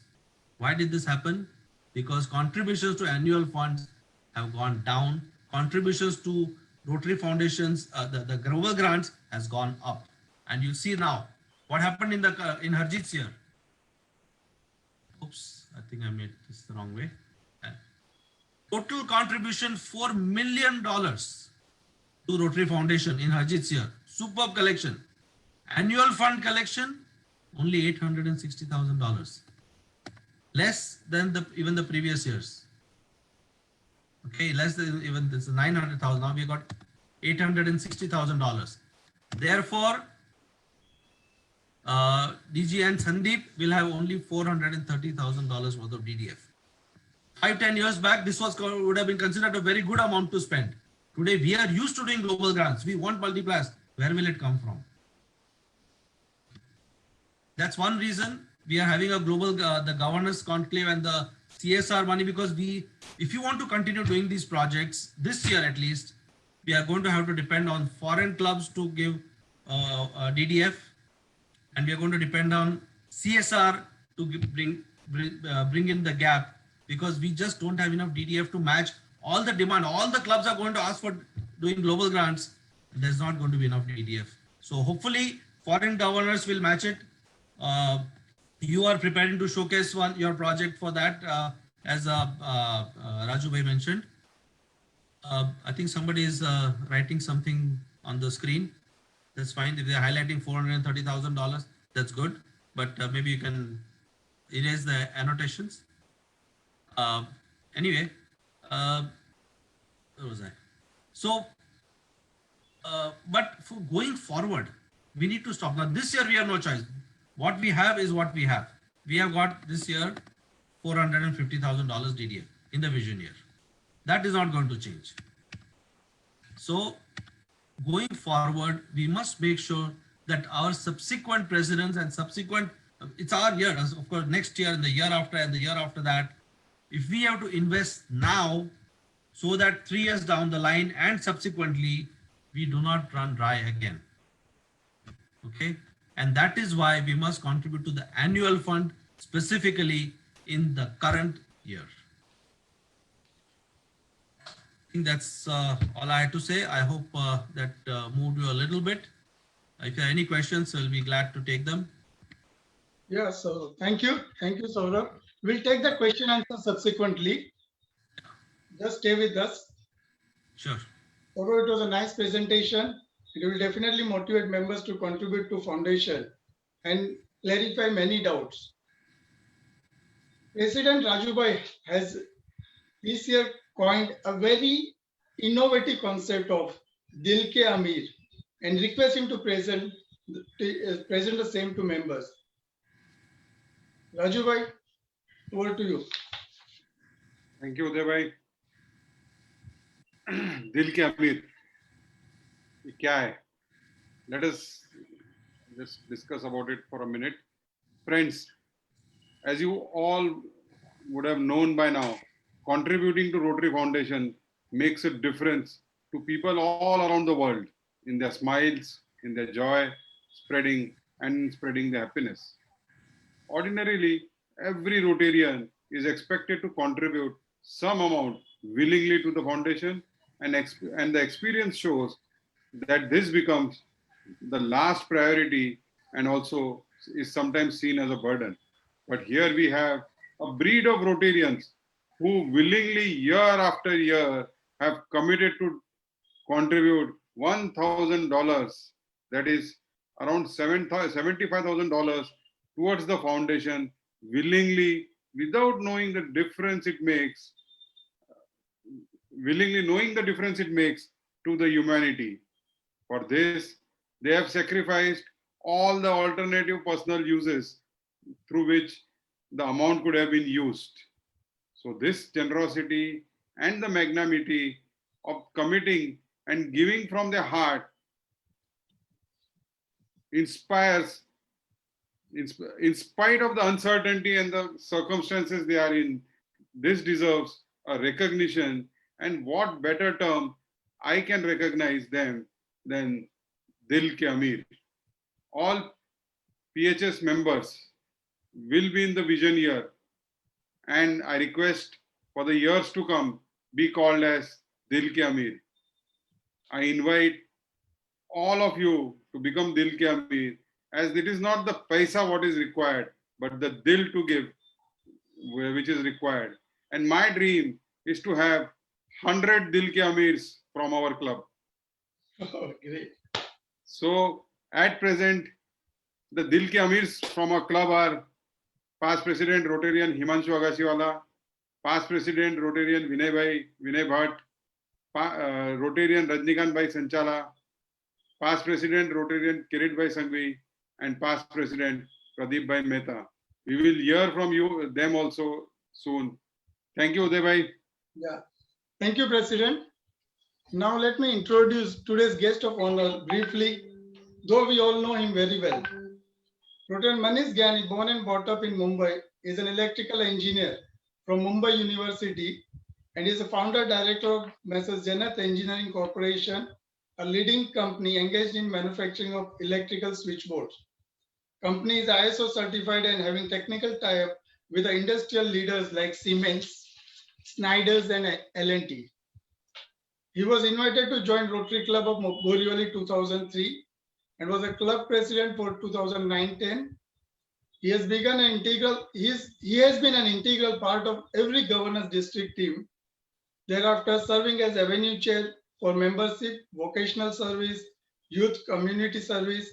Why did this happen? Because contributions to annual funds have gone down. Contributions to Rotary Foundations, the global grants has gone up. And you see now what happened in Harjeet's year. Oops, I think I made this the wrong way. Total contribution $4 million to Rotary Foundation in Harjeet's year. Superb collection. Annual fund collection only $860,000. Less than even the previous years. Okay, less than even this 900,000. Now we got $860,000. Therefore, DG and Sandeep will have only $430,000 worth of DDF. 5-10 years back, this would have been considered a very good amount to spend. Today, we are used to doing global grants. We want multipliers. Where will it come from? That's one reason we are having a global, the governance conclave and the CSR money, because if you want to continue doing these projects, this year at least, we are going to have to depend on foreign clubs to give DDF, and we are going to depend on CSR to bring in the gap, because we just don't have enough DDF to match all the demand. All the clubs are going to ask for doing global grants. There's not going to be enough DDF. So hopefully foreign governors will match it. You are preparing to showcase your project for that, as Raju Bhai mentioned. I think somebody is writing something on the screen. That's fine. If they're highlighting $430,000, that's good. But maybe you can erase the annotations. Anyway, where was I? So, but for going forward, we need to stop. Now, this year we have no choice. What we have is what we have. We have got this year $450,000 DDF in the vision year. That is not going to change. So, going forward, we must make sure that our subsequent presidents and subsequent, it's our year, of course, next year and the year after that, if we have to invest now so that 3 years down the line and subsequently, we do not run dry again. Okay. And that is why we must contribute to the annual fund specifically in the current year. I think that's all I had to say. I hope that moved you a little bit. If you have any questions, we'll be glad to take them. Yeah, so thank you. Thank you, Saurabh. We'll take the question answer subsequently. Just stay with us. Sure. Saurabh, it was a nice presentation. It will definitely motivate members to contribute to foundation and clarify many doubts. President Raju Bhai has this year coined a very innovative concept of Dil Ke Amir and request him to present the same to members. Raju Bhai, over to you. Thank you, Uday bhai. Dil ke Amir. ये क्या है? Let us just discuss about it for a minute. Friends, as you all would have known by now, contributing to Rotary Foundation makes a difference to people all around the world in their smiles, in their joy, spreading the happiness. Ordinarily, every Rotarian is expected to contribute some amount willingly to the foundation, and the experience shows that this becomes the last priority and also is sometimes seen as a burden. But here we have a breed of Rotarians who willingly year after year have committed to contribute $1,000, that is around $75,000 towards the foundation, willingly, without knowing the difference it makes, to the humanity. For this, they have sacrificed all the alternative personal uses through which the amount could have been used. So this generosity and the magnanimity of committing and giving from their heart inspires, in spite of the uncertainty and the circumstances they are in. This deserves a recognition, and what better term I can recognize them than Dil Ke Amir. All PHS members will be in the vision year, and I request for the years to come be called as Dil Ke Amir. I invite all of you to become Dil Ke Amir, as it is not the paisa what is required, but the Dil to give which is required. And my dream is to have 100 Dil Ke Amirs from our club. Oh, great. So at present, the Dil Ke Amirs from our club are past President Rotarian Himanshu Agasiwala, past President Rotarian Vinay Bhatt, Rotarian Rajnikant Bhai Sanchala, past President Rotarian Kirit Bhai Sanghvi, and past President Pradeep Bhai Mehta. We will hear from them also soon. Thank you, Uday Bhai. Yeah. Thank you, President. Now let me introduce today's guest of honor briefly, though we all know him very well. Rotarian Manish Gyani, born and brought up in Mumbai, is an electrical engineer from Mumbai University and is a founder director of Messrs. Janath Engineering Corporation, a leading company engaged in manufacturing of electrical switchboards. Company is ISO certified and having technical tie-up with the industrial leaders like Siemens, Schneiders and L&T. He was invited to join Rotary Club of Borivali 2003 and was a club president for 2009-10. He has been an integral part of every governance district team. Thereafter, serving as avenue chair for membership, vocational service, youth community service,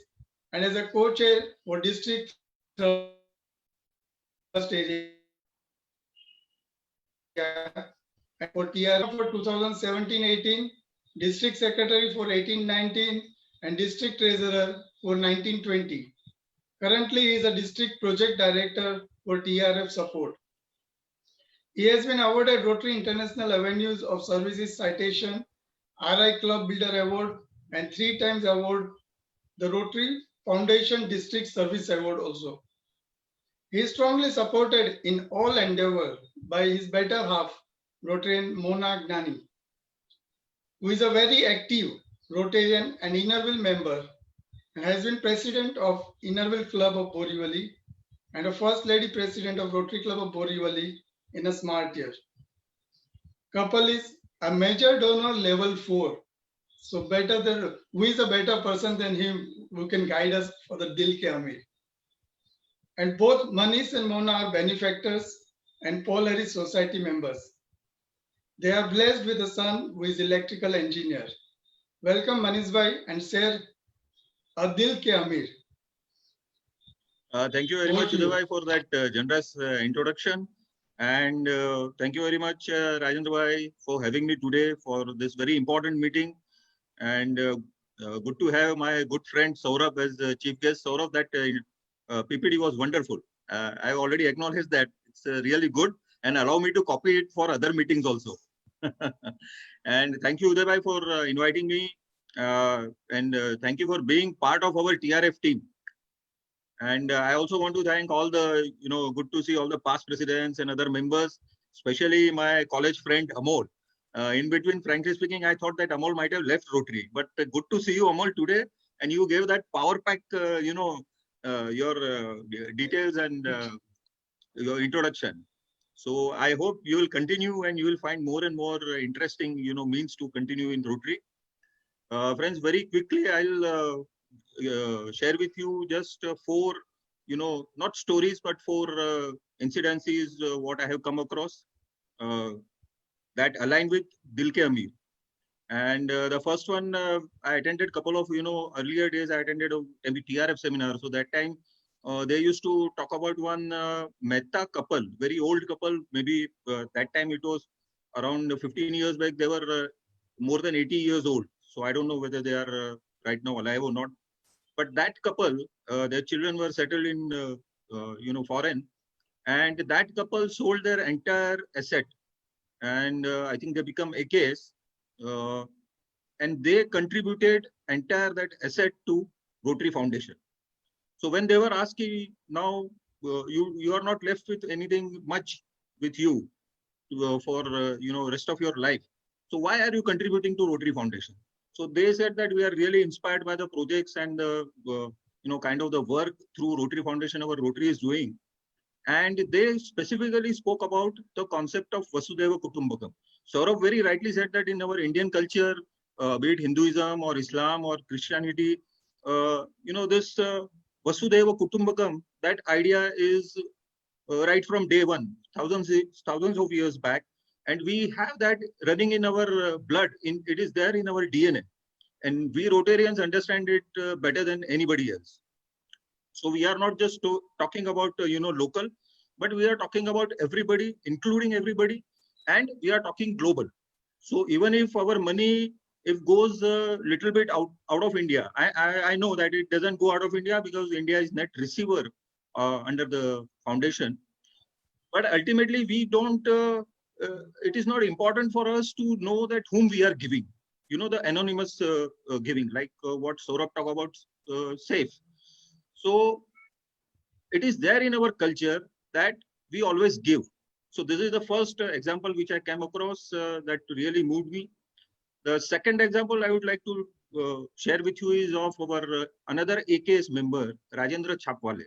and as a co-chair for district trust area. And for TRF for 2017-18, district secretary for 18-19, and district treasurer for 19-20. Currently, he is a district project director for TRF support. He has been awarded Rotary International Avenues of Services Citation, RI Club Builder Award, and 3 times award the Rotary Foundation District Service Award also. He is strongly supported in all endeavor by his better half, Rotarian Mona Gnani, who is a very active Rotarian and Innerville member and has been president of Innerville Club of Borivali and a first lady president of Rotary Club of Borivali in a smart year. Couple is a major donor level 4. So who is a better person than him who can guide us for the Dil Ke Amir. And both Manish and Mona are benefactors and Paul Harris Society members. They are blessed with a son who is electrical engineer. Welcome Manish Bhai and share a Dil Ke Amir. Thank you very much, Uday Bhai, for that generous introduction. And thank you very much, Rajendra Bhai, for having me today for this very important meeting. And good to have my good friend Saurabh as the chief guest. Saurabh, that PPT was wonderful. I already acknowledged that. It's really good, and allow me to copy it for other meetings also. And thank you, Uday Bhai, for inviting me. And thank you for being part of our TRF team. And I also want to thank all the, good to see all the past presidents and other members, especially my college friend Amol. In between, frankly speaking, I thought that Amol might have left Rotary, but good to see you, Amol, today. And you gave that power pack, your details and your introduction. So I hope you will continue and you will find more and more interesting, means to continue in Rotary. Friends, very quickly, I'll share with you just 4, not stories, but 4 incidences, what I have come across that align with Dil Ke Amir. And the first one, I attended a couple of, earlier days, I attended a TRF seminar. So that time, they used to talk about one Mehta couple, very old couple, maybe that time it was around 15 years back, they were more than 80 years old. So I don't know whether they are right now alive or not. But that couple, their children were settled in, foreign. And that couple sold their entire asset. And I think they become AKS. And they contributed entire that asset to Rotary Foundation. So when they were asking, now you are not left with anything much with you for rest of your life. So why are you contributing to Rotary Foundation? So they said that we are really inspired by the projects and the kind of the work through Rotary Foundation our Rotary is doing. And they specifically spoke about the concept of Vasudhaiva Kutumbakam. Saurabh very rightly said that in our Indian culture, be it Hinduism or Islam or Christianity, this Vasudhaiva Kutumbakam, that idea is right from day one, thousands of years back. And we have that running in our blood. It is there in our DNA. And we Rotarians understand it better than anybody else. So we are not just talking about, local, but we are talking about everybody, including everybody, and we are talking global. So even if our money, if goes a little bit out of India, I know that it doesn't go out of India because India is net receiver under the foundation. But ultimately, we don't, it is not important for us to know that whom we are giving. The anonymous giving, like what Saurabh talked about, SAFE. So it is there in our culture that we always give. So this is the first example which I came across that really moved me. The second example I would like to share with you is of our another AKS member, Rajendra Chapwale.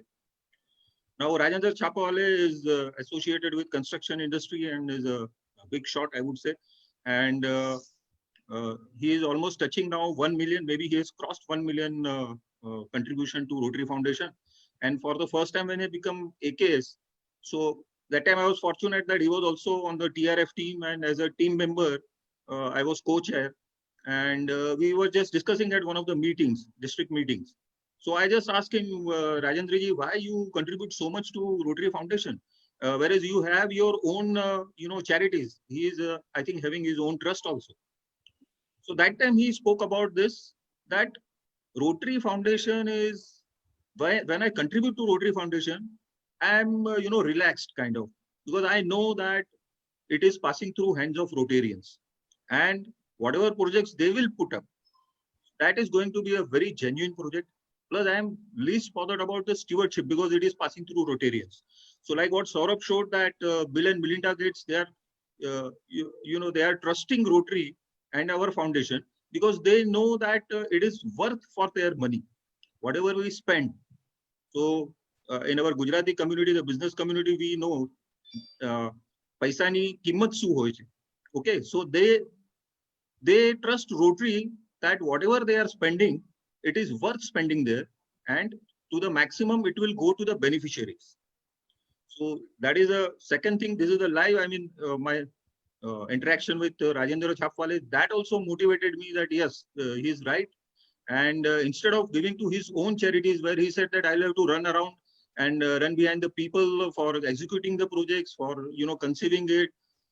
Now, Rajendra Chapwale is associated with construction industry and is a big shot, I would say. And he is almost touching now 1 million, maybe he has crossed 1 million contribution to Rotary Foundation. And for the first time when he became AKS, so that time I was fortunate that he was also on the TRF team, and as a team member, I was co-chair. And we were just discussing at one of the meetings, district meetings. So I just asked him, Rajendra ji, why you contribute so much to Rotary Foundation, whereas you have your own, charities. He is, I think, having his own trust also. So that time he spoke about this, that Rotary Foundation is, when I contribute to Rotary Foundation, I'm, relaxed kind of, because I know that it is passing through hands of Rotarians, and whatever projects they will put up, that is going to be a very genuine project. Plus, I am least bothered about the stewardship because it is passing through Rotarians. So like what Saurabh showed, that Bill and Melinda Gates, they are, they are trusting Rotary and our foundation because they know that it is worth for their money, whatever we spend. So in our Gujarati community, the business community, we know paisa ni kimmat su hoy che. Okay, so they trust Rotary that whatever they are spending, it is worth spending there, and to the maximum it will go to the beneficiaries. So that is a second thing. This is the live, my interaction with Rajendra Chapwale, that also motivated me that yes, he is right. And instead of giving to his own charities, where he said that I'll have to run around and run behind the people for executing the projects, for conceiving it,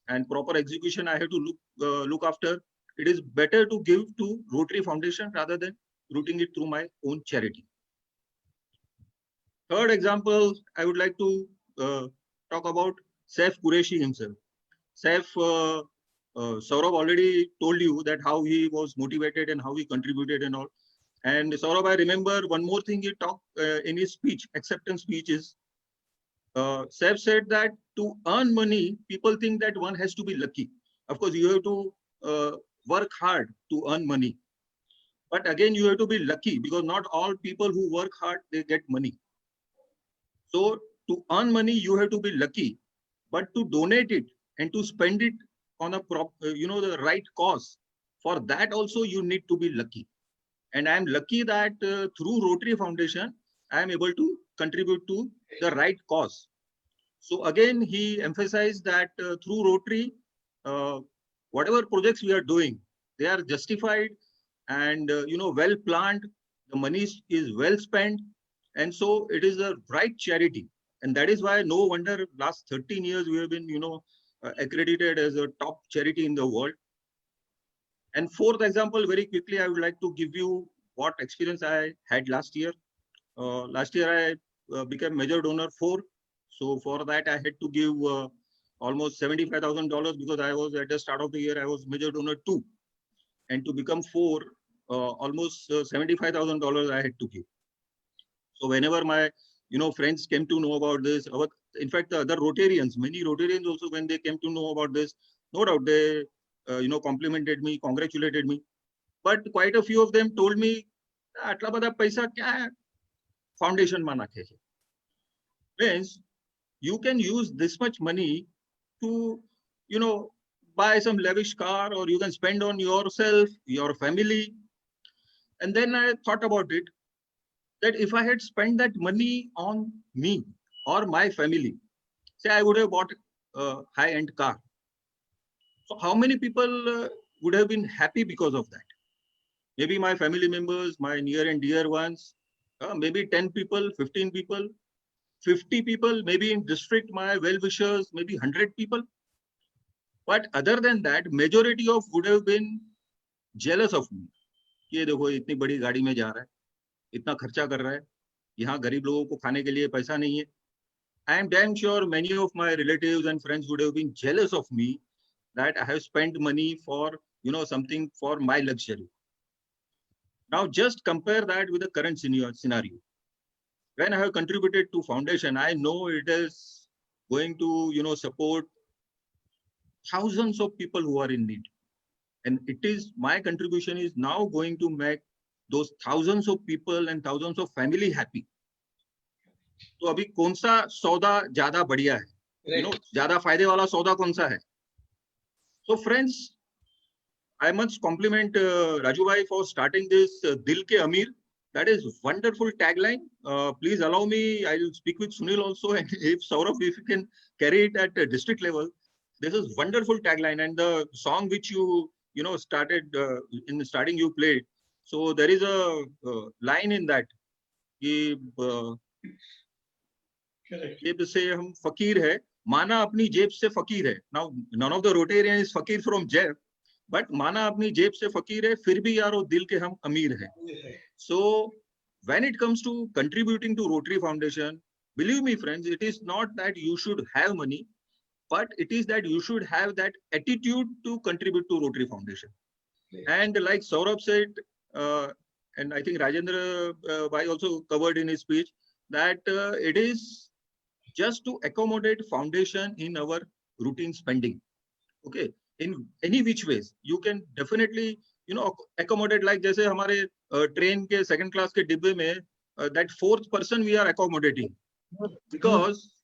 and proper execution I have to look after. It is better to give to Rotary Foundation rather than routing it through my own charity. Third example, I would like to talk about Saif Qureshi himself. Saif, Saurabh already told you that how he was motivated and how he contributed and all. And Saurabh, I remember one more thing he talked in his speech, acceptance speech is, Saif said that to earn money, people think that one has to be lucky. Of course, you have to work hard to earn money. But again, you have to be lucky because not all people who work hard, they get money. So to earn money, you have to be lucky, but to donate it and to spend it on a the right cause, for that also you need to be lucky. And I am lucky that through Rotary Foundation, I am able to contribute to the right cause. So again, he emphasized that through Rotary, whatever projects we are doing, they are justified and well planned. The money is well spent, and so it is a right charity. And that is why no wonder last 13 years we have been accredited as a top charity in the world. And fourth example, very quickly, I would like to give you what experience I had last year. Last year I became major donor 4. So for that I had to give almost $75,000 because I was at the start of the year I was major donor 2, and to become 4, almost $75,000 I had to give. So whenever my friends came to know about this, in fact the other Rotarians, many Rotarians also, when they came to know about this, no doubt they complimented me, congratulated me. But quite a few of them told me, "Atla bada paisa kya hai? Foundation ma nakhe hai." Means you can use this much money to, buy some lavish car, or you can spend on yourself, your family. And then I thought about it, that if I had spent that money on me or my family, say I would have bought a high-end car. So how many people would have been happy because of that? Maybe my family members, my near and dear ones, maybe 10 people, 15 people, 50 people, maybe in district, my well-wishers, maybe 100 people. But other than that, majority of would have been jealous of me. ये देखो इतनी बड़ी गाड़ी में जा रहा है, इतना खर्चा कर रहा है, यहाँ गरीब लोगों को खाने के लिए पैसा नहीं है. I am damn sure many of my relatives and friends would have been jealous of me that I have spent money for, something for my luxury. Now just compare that with the current scenario. When I have contributed to foundation, I know it is going to, support thousands of people who are in need. And it is, my contribution is now going to make those thousands of people and thousands of family happy. तो अभी कौन सा सौदा ज्यादा बढ़िया है, ज्यादा फायदे वाला सौदा कौन सा है? So friends, I must compliment Raju bhai for starting this Dil Ke Amir. That is wonderful tagline. Please allow me, I will speak with Sunil also, and if Saurabh, if you can carry it at district level. This is wonderful tagline, and the song which you started in the starting you played. So there is a line in that. जेब से हम फकीर है, माना अपनी जेब से फकीर है. Now none of the Rotarian is fakir from जेब, but माना अपनी जेब से फकीर है, फिर भी यारो दिल के हम अमीर हैं. So when it comes to contributing to Rotary Foundation, believe me friends, it is not that you should have money, but it is that you should have that attitude to contribute to Rotary Foundation. And like Saurabh said, and I think Rajendra bhai also covered in his speech, that it is just to accommodate foundation in our routine spending. Okay, in any which ways you can definitely accommodate, like जैसे हमारे train के second class के डिब्बे में that fourth person we are accommodating, because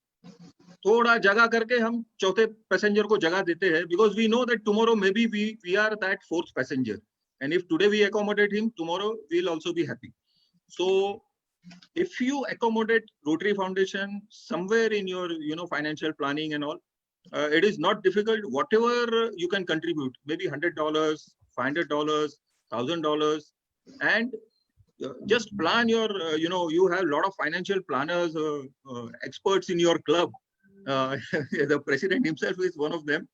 थोड़ा जगह करके हम चौथे पैसेंजर को जगह देते हैं, because we know that tomorrow maybe we are that fourth passenger, and if today we accommodate him, tomorrow we'll also be happy. So if you accommodate Rotary Foundation somewhere in your financial planning and all, it is not difficult. Whatever you can contribute, maybe $100, $500, $1,000, and just plan your you have a lot of financial planners, experts in your club. The president himself is one of them.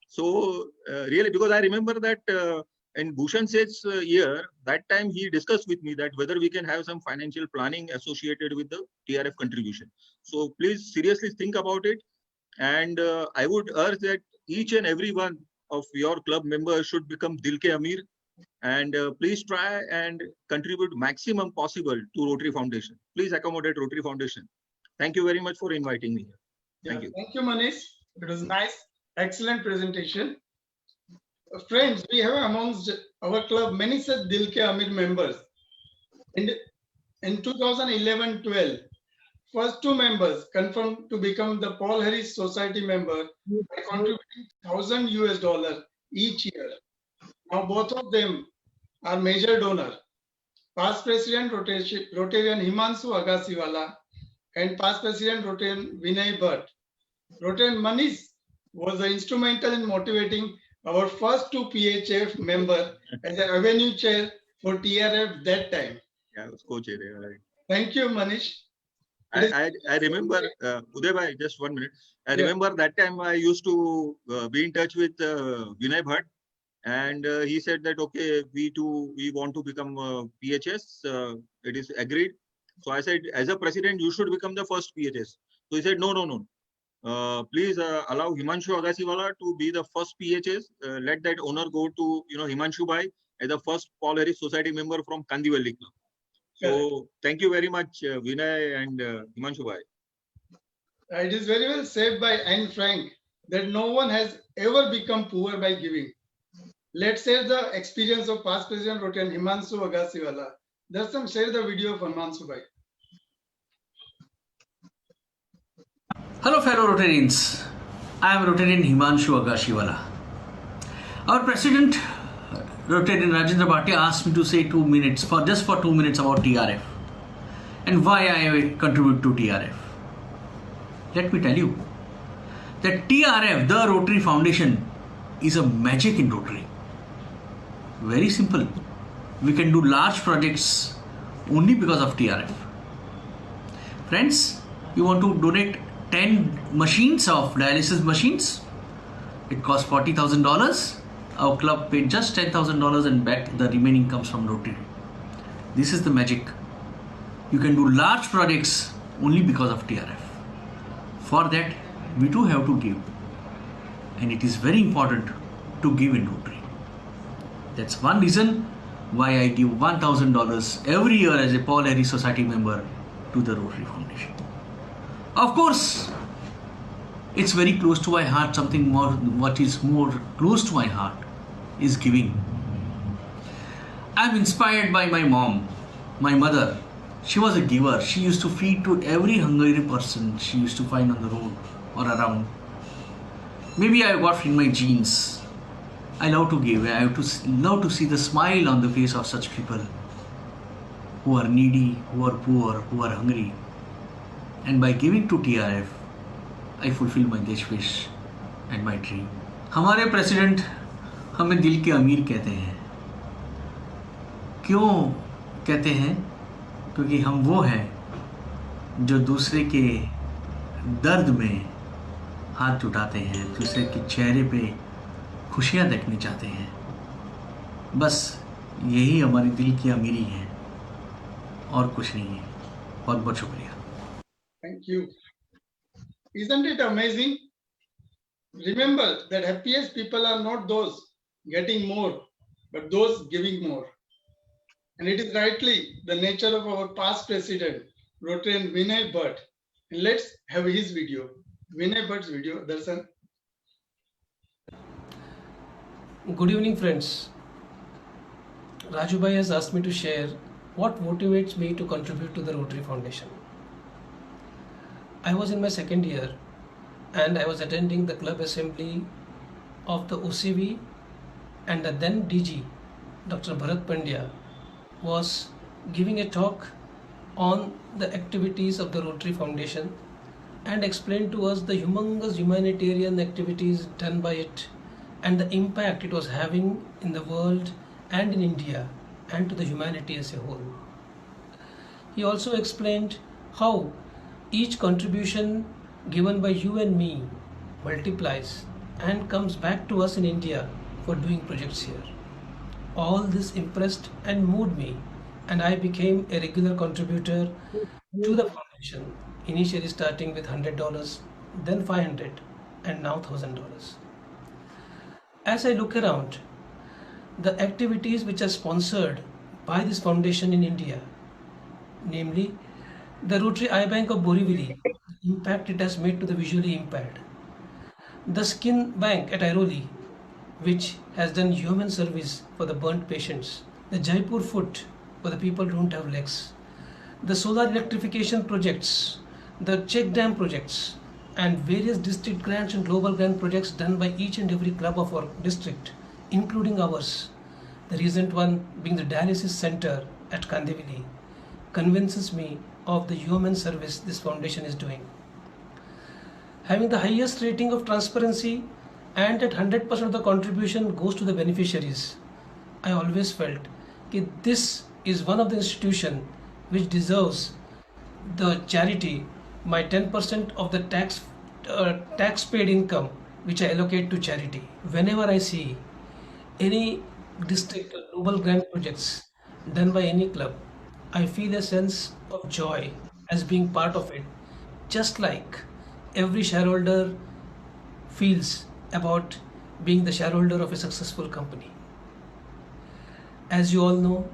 So really, because I remember that in Bhushan Seth's year, that time he discussed with me that whether we can have some financial planning associated with the TRF contribution. So please seriously think about it. And I would urge that each and every one of your club members should become Dil Ke Amir. And please try and contribute maximum possible to Rotary Foundation. Please accommodate Rotary Foundation. Thank you very much for inviting me here. Thank you. Thank you, Manish. It was nice, excellent presentation. Friends, we have amongst our club many such Dil Ke Amir members. In 2011-12, first two members confirmed to become the Paul Harris Society member by contributing $1,000 each year. Now both of them are major donor. Past President Rotarian Himanshu Agasiwala and past President Rotarian Vinay Bhatt. Rotarian Manish was instrumental in motivating our first two PHF member as an avenue chair for TRF that time. Yeah, co-chair. Right. Thank you, Manish. I remember, Uday bhai, just 1 minute. I remember that time I used to be in touch with Vinay Bhatt, and he said that, okay, we want to become PHS. It is agreed. So I said, as a president, you should become the first PHS. So he said, no. Please allow Himanshu Agasiwala to be the first PHS. Let that honor go to Himanshu bhai as the first Paul Harris Society member from Kandivalli Club. So thank you very much, Vinay and Himanshu bhai. It is very well said by Anne Frank that no one has ever become poor by giving. Let's share the experience of past President Rotarian Himanshu Agasiwala. Darshan, share the video of Himanshu bhai. Hello, fellow Rotarians. I am Rotarian Himanshu Agashiwala. Our president, Rotarian Rajendra Bhatia, asked me to say 2 minutes, just for 2 minutes about TRF and why I contribute to TRF. Let me tell you that TRF, the Rotary Foundation, is a magic in Rotary. Very simple. We can do large projects only because of TRF. Friends, you want to donate 10 machines of dialysis machines? It costs $40,000. Our club paid just $10,000 and back the remaining comes from Rotary. This is the magic. You can do large projects only because of TRF. For that, we too have to give. And it is very important to give in Rotary. That's one reason why I give $1,000 every year as a Paul Harry Society member to the Rotary Foundation. Of course, it's very close to my heart. Something more, what is more close to my heart is giving. I'm inspired by my mom, my mother. She was a giver. She used to feed to every hungry person she used to find on the road or around. Maybe I got in my genes. I love to give. I love to see the smile on the face of such people who are needy, who are poor, who are hungry. And by giving to TRF, I fulfill my desh wish and my dream. हमारे president हमें दिल के अमीर कहते हैं. क्यों कहते हैं? क्योंकि हम वो हैं जो दूसरे के दर्द में हाथ जुटाते हैं, दूसरे के चेहरे पे खुशियाँ देखने चाहते हैं. बस यही हमारी दिल की अमीरी है और कुछ नहीं है. बहुत बहुत शुक्रिया. Thank you. Isn't it amazing? Remember that happiest people are not those getting more, but those giving more. And it is rightly the nature of our past president, Rotarian Vinay Bhatt. And let's have his video. Vinay Bhatt's video, Darshan. Good evening, friends. Raju Bhai has asked me to share what motivates me to contribute to the Rotary Foundation. I was in my second year and I was attending the club assembly of the OCV, and the then DG, Dr. Bharat Pandya, was giving a talk on the activities of the Rotary Foundation and explained to us the humongous humanitarian activities done by it and the impact it was having in the world and in India and to the humanity as a whole. He also explained how each contribution given by you and me multiplies and comes back to us in India for doing projects here. All this impressed and moved me, and I became a regular contributor to the foundation, initially starting with $100, then $500, and now $1,000. As I look around, the activities which are sponsored by this foundation in India, namely the Rotary Eye Bank of Borivali, the impact it has made to the visually impaired, the Skin Bank at Airoli, which has done human service for the burnt patients, the Jaipur Foot for the people who don't have legs, the solar electrification projects, the check dam projects, and various district grants and global grant projects done by each and every club of our district, including ours. The recent one being the dialysis center at Kandivali, convinces me of the human service this foundation is doing. Having the highest rating of transparency and that 100% of the contribution goes to the beneficiaries, I always felt that this is one of the institutions which deserves the charity, my 10% of the tax paid income which I allocate to charity. Whenever I see any district or global grant projects done by any club, I feel a sense of joy as being part of it, just like every shareholder feels about being the shareholder of a successful company. As you all know,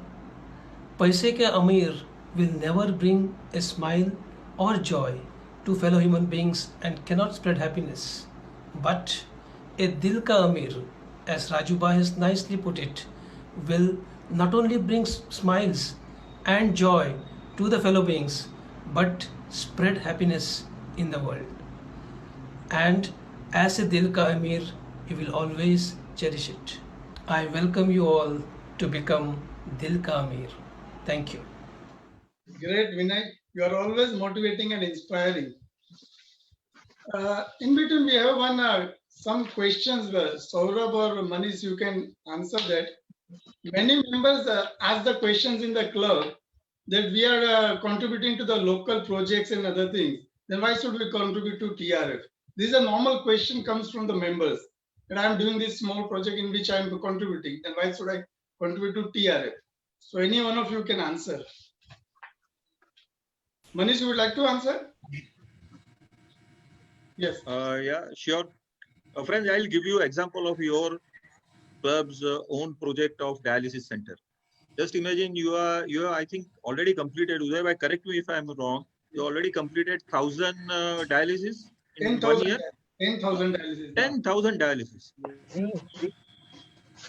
paise ke amir will never bring a smile or joy to fellow human beings and cannot spread happiness. But a dil ka amir as Rajubai has nicely put it, will not only bring smiles and joy to the fellow beings, but spread happiness in the world. And as a Dil Ka Amir, you will always cherish it. I welcome you all to become Dil Ka Amir. Thank you. Great, Vinay. You are always motivating and inspiring. In between, we have some questions. Saurabh or Manish, you can answer that. Many members ask the questions in the club that we are contributing to the local projects and other things. Then why should we contribute to TRF? This is a normal question comes from the members. And I am doing this small project in which I am contributing. Then why should I contribute to TRF? So any one of you can answer. Manish, you would like to answer? Yes. Yeah, sure. Friends, I'll give you example of your club's own project of dialysis center. Just imagine you are I think already completed. Uday, correct me if I'm wrong. You already completed 1,000 dialysis in 1 year. 10,000 dialysis. 10,000 dialysis.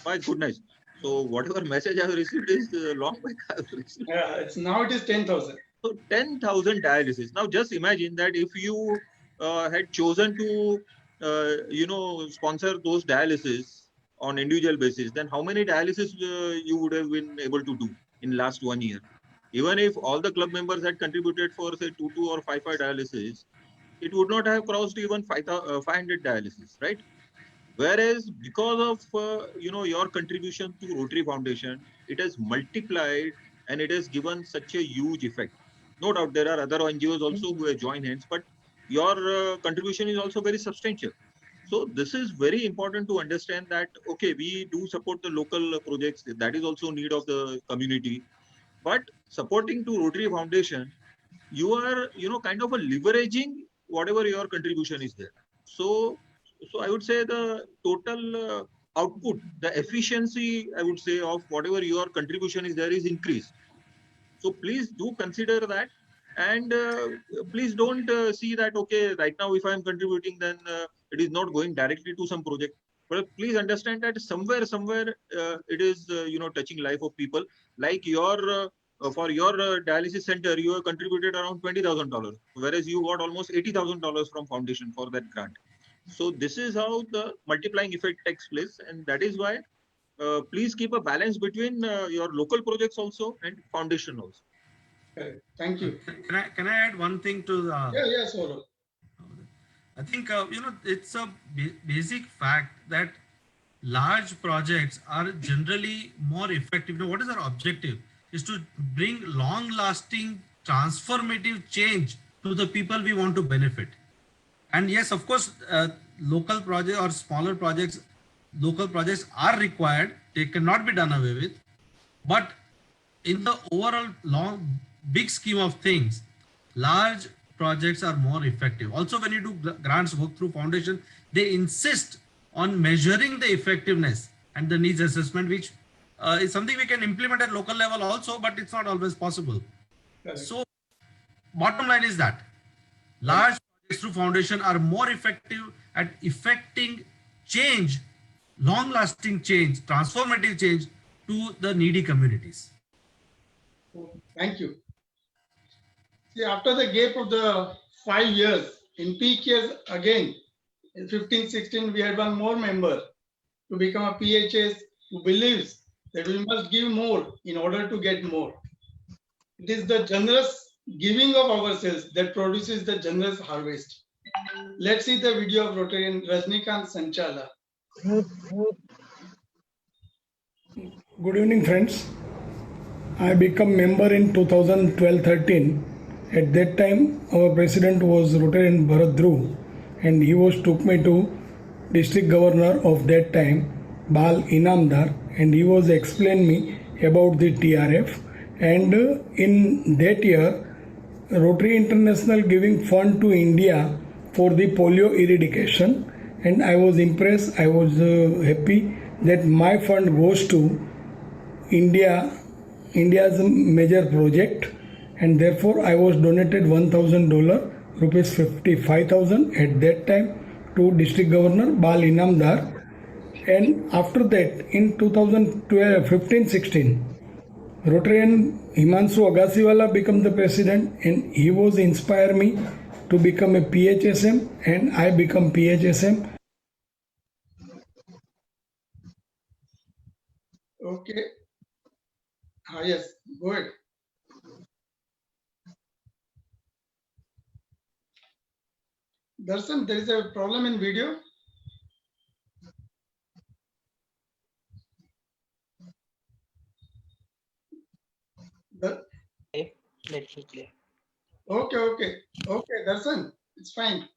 My goodness. So whatever message I have received is long back I have received. Yeah, now it is 10,000. So 10,000 dialysis. Now just imagine that if you had chosen to sponsor those dialysis on individual basis, then how many dialysis you would have been able to do in last 1 year? Even if all the club members had contributed for say 2 or 5 dialysis, it would not have crossed even 500 dialysis, right? Whereas because of your contribution to Rotary Foundation, it has multiplied and it has given such a huge effect. No doubt there are other NGOs also who have joined hands, but your contribution is also very substantial. So this is very important to understand that, okay, we do support the local projects. That is also need of the community. But supporting to Rotary Foundation, you are, kind of leveraging whatever your contribution is there. So I would say the total output, the efficiency, I would say, of whatever your contribution is there is increased. So please do consider that. And please don't see that, okay, right now if I am contributing, then it is not going directly to some project. But please understand that somewhere it is, touching life of people. Like your for your dialysis center, you have contributed around $20,000, whereas you got almost $80,000 from foundation for that grant. So this is how the multiplying effect takes place, and that is why please keep a balance between your local projects also and foundation also. Okay. Thank you. Can I add one thing to the? Yeah, Saurabh. I think it's a basic fact that large projects are generally more effective. Now, what is our objective? Is to bring long-lasting, transformative change to the people we want to benefit. And yes, of course, local projects or smaller projects, local projects are required. They cannot be done away with. But in the overall big scheme of things, large projects are more effective. Also, when you do grants work through foundation, they insist on measuring the effectiveness and the needs assessment, which is something we can implement at local level also, but it's not always possible. Correct. So bottom line is that large projects through foundation are more effective at effecting change, long-lasting change, transformative change to the needy communities. Thank you. See, after the gap of the 5 years, in peak years again, in 15-16, we had one more member to become a PHS who believes that we must give more in order to get more. It is the generous giving of ourselves that produces the generous harvest. Let's see the video of Rotarian Rajnikant Sanchala. Good evening, friends. I became member in 2012-13. At that time, our president was Rotarian Bharat Dhruv, and he took me to district governor of that time, Bal Inamdar, and he was explain me about the TRF. And in that year, Rotary International giving fund to India for the polio eradication, and I was impressed. I was happy that my fund goes to India's major project, and therefore I was donated $1,000, rupees 55,000 at that time to District Governor Bal Inamdar, And after that, in 2015-16, Rotarian Himanshu Agasiwala became the president, and he was inspire me to become a PHSM, and I become PHSM. Okay. Yes, go ahead. Darshan, there is a problem in video. The- Let me play. Okay, Darshan, it's fine.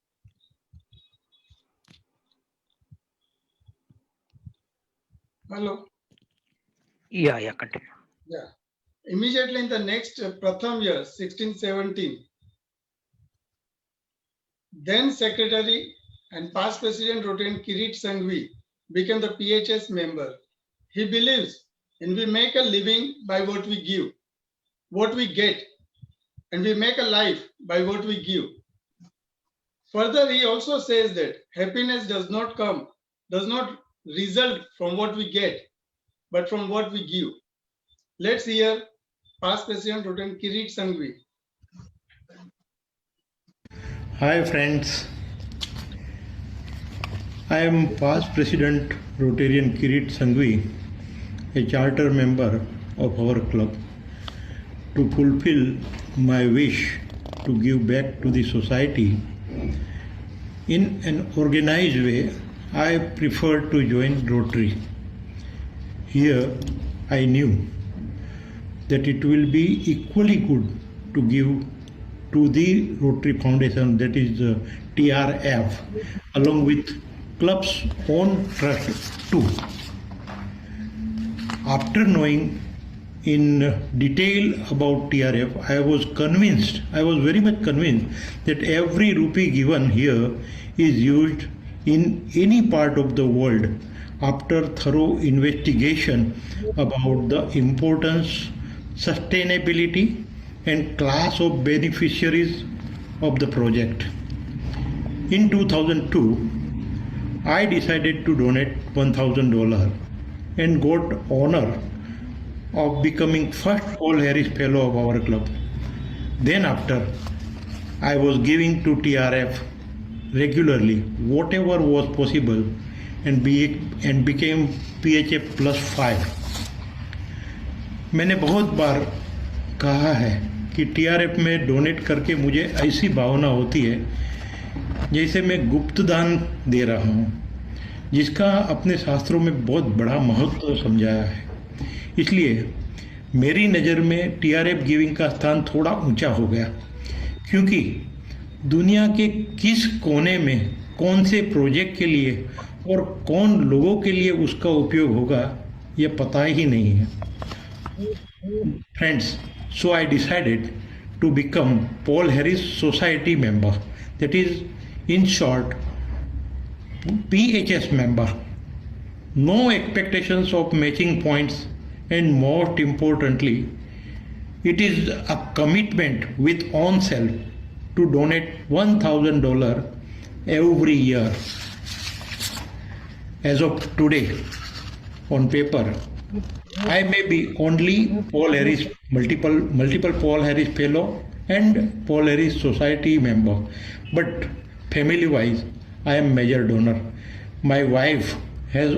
Hello. Yeah, continue. Yeah. Immediately in the next Pratham year, 16-17, then Secretary and past President Rotarian Kirit Sanghvi became the PHS member. He believes in we make a living by what we give, what we get, and we make a life by what we give. Further, he also says that happiness does not result from what we get, but from what we give. Let's hear past President Rotarian Kirit Sanghvi. Hi friends, I am past President Rotarian Kirit Sanghvi, a charter member of our club. To fulfill my wish to give back to the society in an organized way, I preferred to join Rotary. Here I knew that it will be equally good to give to the Rotary Foundation, that is TRF, along with club's own trust too. After knowing in detail about TRF, I was very much convinced that every rupee given here is used in any part of the world after thorough investigation about the importance, sustainability, and class of beneficiaries of the project. In 2002, I decided to donate $1,000 and got honor of becoming first Paul Harris Fellow of our club. Then after, I was giving to TRF regularly whatever was possible and became PHF +5. मैंने बहुत बार कहा है कि TRF में donate करके मुझे ऐसी भावना होती है जैसे मैं गुप्त दान दे रहा हूँ, जिसका अपने शास्त्रों में बहुत बड़ा महत्व समझाया है। इसलिए मेरी नज़र में TRF गिविंग का स्थान थोड़ा ऊंचा हो गया, क्योंकि दुनिया के किस कोने में कौन से प्रोजेक्ट के लिए और कौन लोगों के लिए उसका उपयोग होगा ये पता ही नहीं है। Friends, so I decided to become Paul Harris Society member, that is in short PHS member. No expectations of matching points, and most importantly, it is a commitment with own self to donate $1,000 every year. As of today, on paper, I may be only Paul Harris, multiple Paul Harris Fellow and Paul Harris Society member, but family-wise, I am major donor. My wife has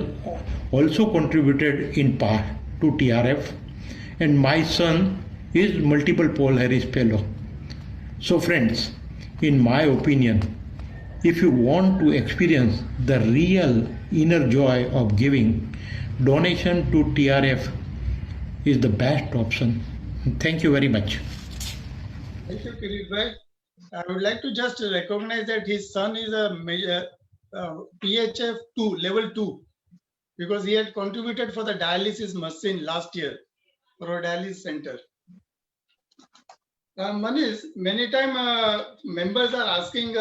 also contributed in part to TRF, and my son is multiple Paul Harris Fellow. So friends, in my opinion, if you want to experience the real inner joy of giving, donation to TRF is the best option. Thank you very much. Thank you, Kirit bhai. I would like to just recognize that his son is a major PHF 2, level 2, because he had contributed for the dialysis machine last year for a dialysis center. Manish, many times members are asking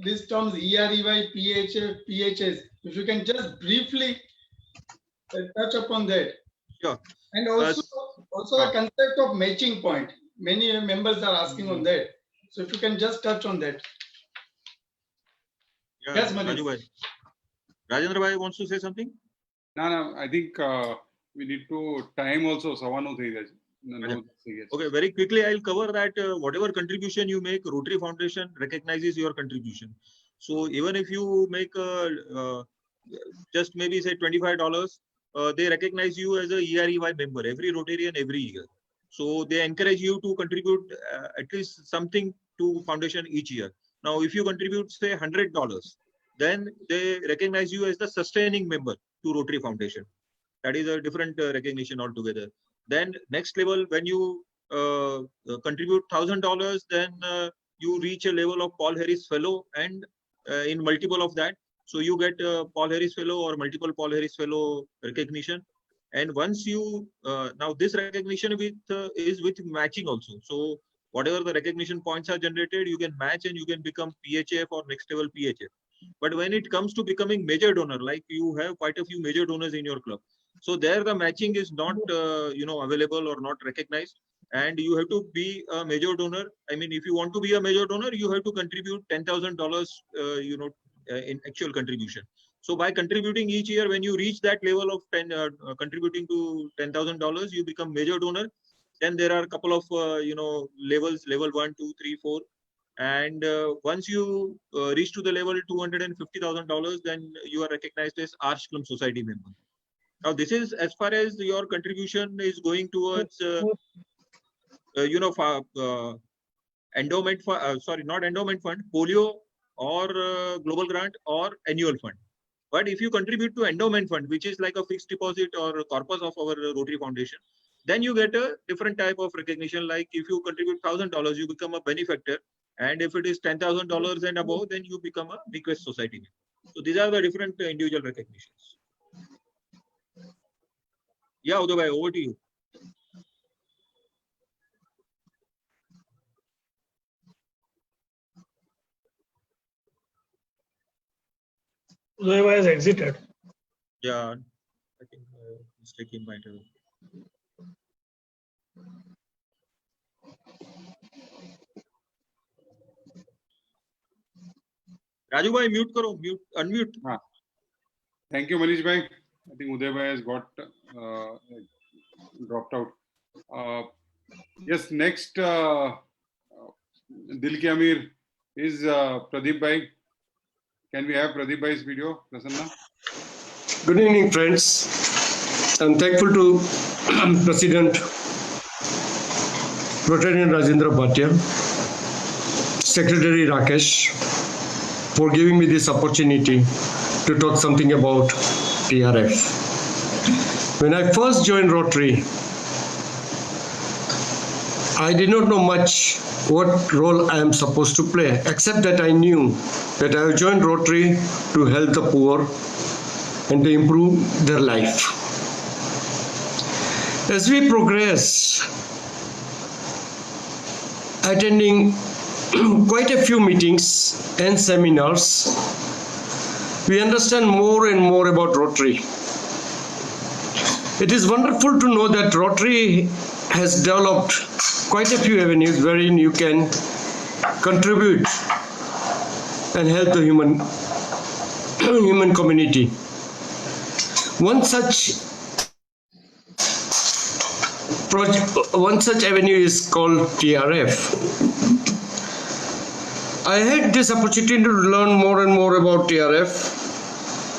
these terms EREY, PHF, PHS. If you can just briefly touch upon that. Sure. And also the concept of matching point. Many members are asking on that. So if you can just touch on that. Yeah, Yes, Manish. Raju bhai. Rajendra bhai wants to say something? No, I think we need to time also. Savano થઈ જાય છે. No, Okay, very quickly I'll cover that. Whatever contribution you make, Rotary Foundation recognizes your contribution. So even if you make just maybe say $25, they recognize you as a EREY member, every Rotarian every year. So they encourage you to contribute at least something to foundation each year. Now, if you contribute say $100, then they recognize you as the sustaining member to Rotary Foundation. That is a different recognition altogether. Then next level, when you contribute $1,000, then you reach a level of Paul Harris Fellow, and in multiple of that, so you get Paul Harris Fellow or multiple Paul Harris Fellow recognition. And once you now this recognition is with matching also. So whatever the recognition points are generated, you can match and you can become PHF or next level PHF. But when it comes to becoming major donor, like you have quite a few major donors in your club, so there the matching is not available or not recognized, and you have to be a major donor. I mean, if you want to be a major donor, you have to contribute $10,000 in actual contribution. So by contributing each year, when you reach that level of contributing to $10,000, you become major donor. Then there are a couple of levels, level 1, 2, 3, 4. And once you reach to the level $250,000, then you are recognized as Arch Club Society member. Now, this is as far as your contribution is going towards, endowment fund, not endowment fund, polio or global grant or annual fund. But if you contribute to endowment fund, which is like a fixed deposit or corpus of our Rotary Foundation, then you get a different type of recognition. Like if you contribute $1,000, you become a benefactor. And if it is $10,000 and above, then you become a bequest society. So these are the different individual recognitions. Yeah, Uday bhai, over to you. Uday has exited. Yeah, I think mistake in my interview. Raju bhai, mute karo, unmute. Thank you, Manish bhai. I think Uday bhai has got dropped out. Yes, next Dil Ke Amir is Pradeep bhai. Can we have Pradeep bhai's video, Prasanna? Good evening, friends. I'm thankful to President Rotarian Rajendra Bhatia, Secretary Rakesh, for giving me this opportunity to talk something about TRF. When I first joined Rotary, I did not know much what role I am supposed to play, except that I knew that I have joined Rotary to help the poor and to improve their life. As we progress, attending quite a few meetings and seminars, we understand more and more about Rotary. It is wonderful to know that Rotary has developed quite a few avenues wherein you can contribute and help the human community. One such avenue is called TRF. I had this opportunity to learn more and more about TRF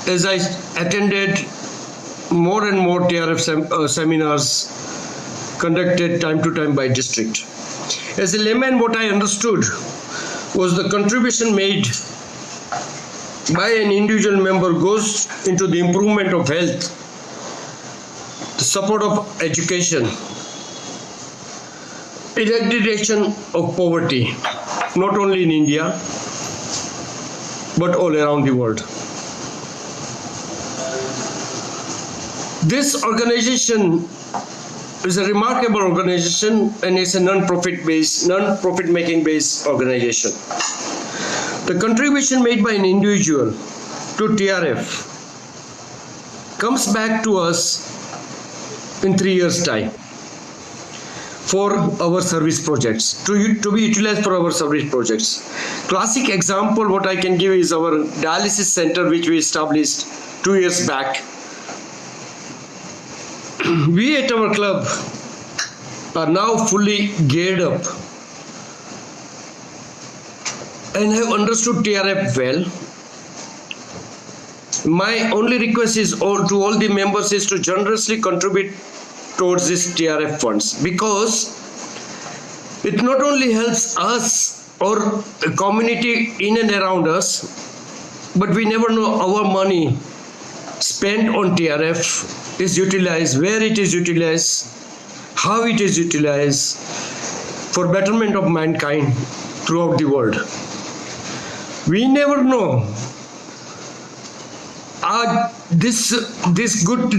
as I attended more and more TRF seminars conducted time to time by district. As a layman, what I understood was the contribution made by an individual member goes into the improvement of health, the support of education, eradication of poverty, not only in India, but all around the world. This organization is a remarkable organization, and it's a non-profit making based organization. The contribution made by an individual to TRF comes back to us in 3 years' time for our service projects, to be utilized for our service projects. Classic example what I can give is our dialysis center, which we established 2 years back we at our club are now fully geared up and have understood TRF well. My only request is to all the members is to generously contribute towards this TRF funds, because it not only helps us or the community in and around us, but we never know our money spent on TRF is utilized, where it is utilized, how it is utilized for betterment of mankind throughout the world. We never know. This good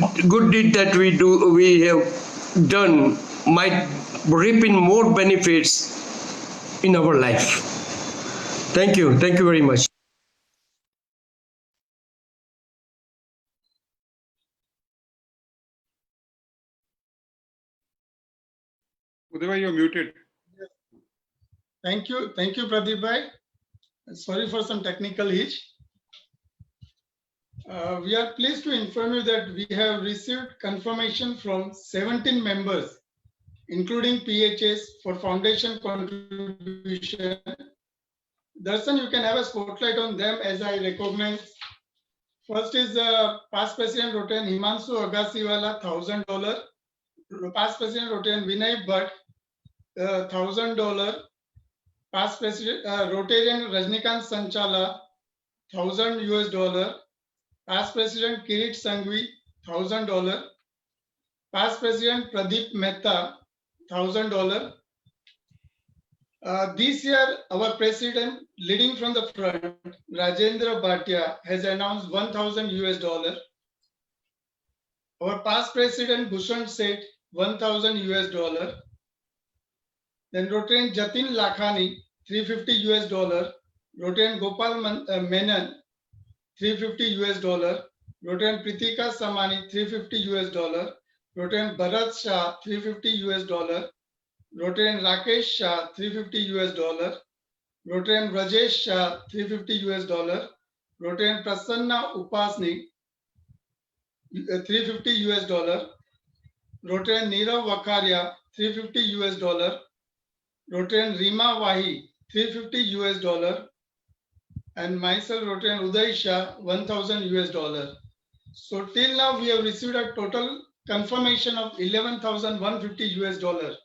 deed that we have done might reap in more benefits in our life. Thank you very much. Uday, you're muted. Thank you, Pradeep bhai. Sorry for some technical hitch. We are pleased to inform you that we have received confirmation from 17 members, including PHS, for foundation contribution. Darshan, you can have a spotlight on them as I recognize. First is past President Rotarian Himanshu Agasiwala, $1,000. Past President Rotarian Vinay Bhatt, $1,000. Past President Rotarian Rajnikant Sanchala, $1,000. Past President Kirit Sanghvi, $1,000. Past President Pradeep Mehta, $1,000. This year, our president, leading from the front, Rajendra Bhatia, has announced $1,000. Our past president, Bhushan Seth, $1,000. Then Rotarian Jatin Lakhani, $350. Rotarian Gopal Menon, $350. Rotarian Pritika Samani, $350. Rotarian Bharat Shah, $350. Rotarian Rakesh Shah, $350. Rotarian Rajesh Shah, $350. Rotarian Prasanna Upasni, $350. Rotarian Neerav Vakharia, $350. Rotarian Rima Wahi, $350. And myself, Rotarian Uday Shah, $1,000. So till now, we have received a total confirmation of $11,150.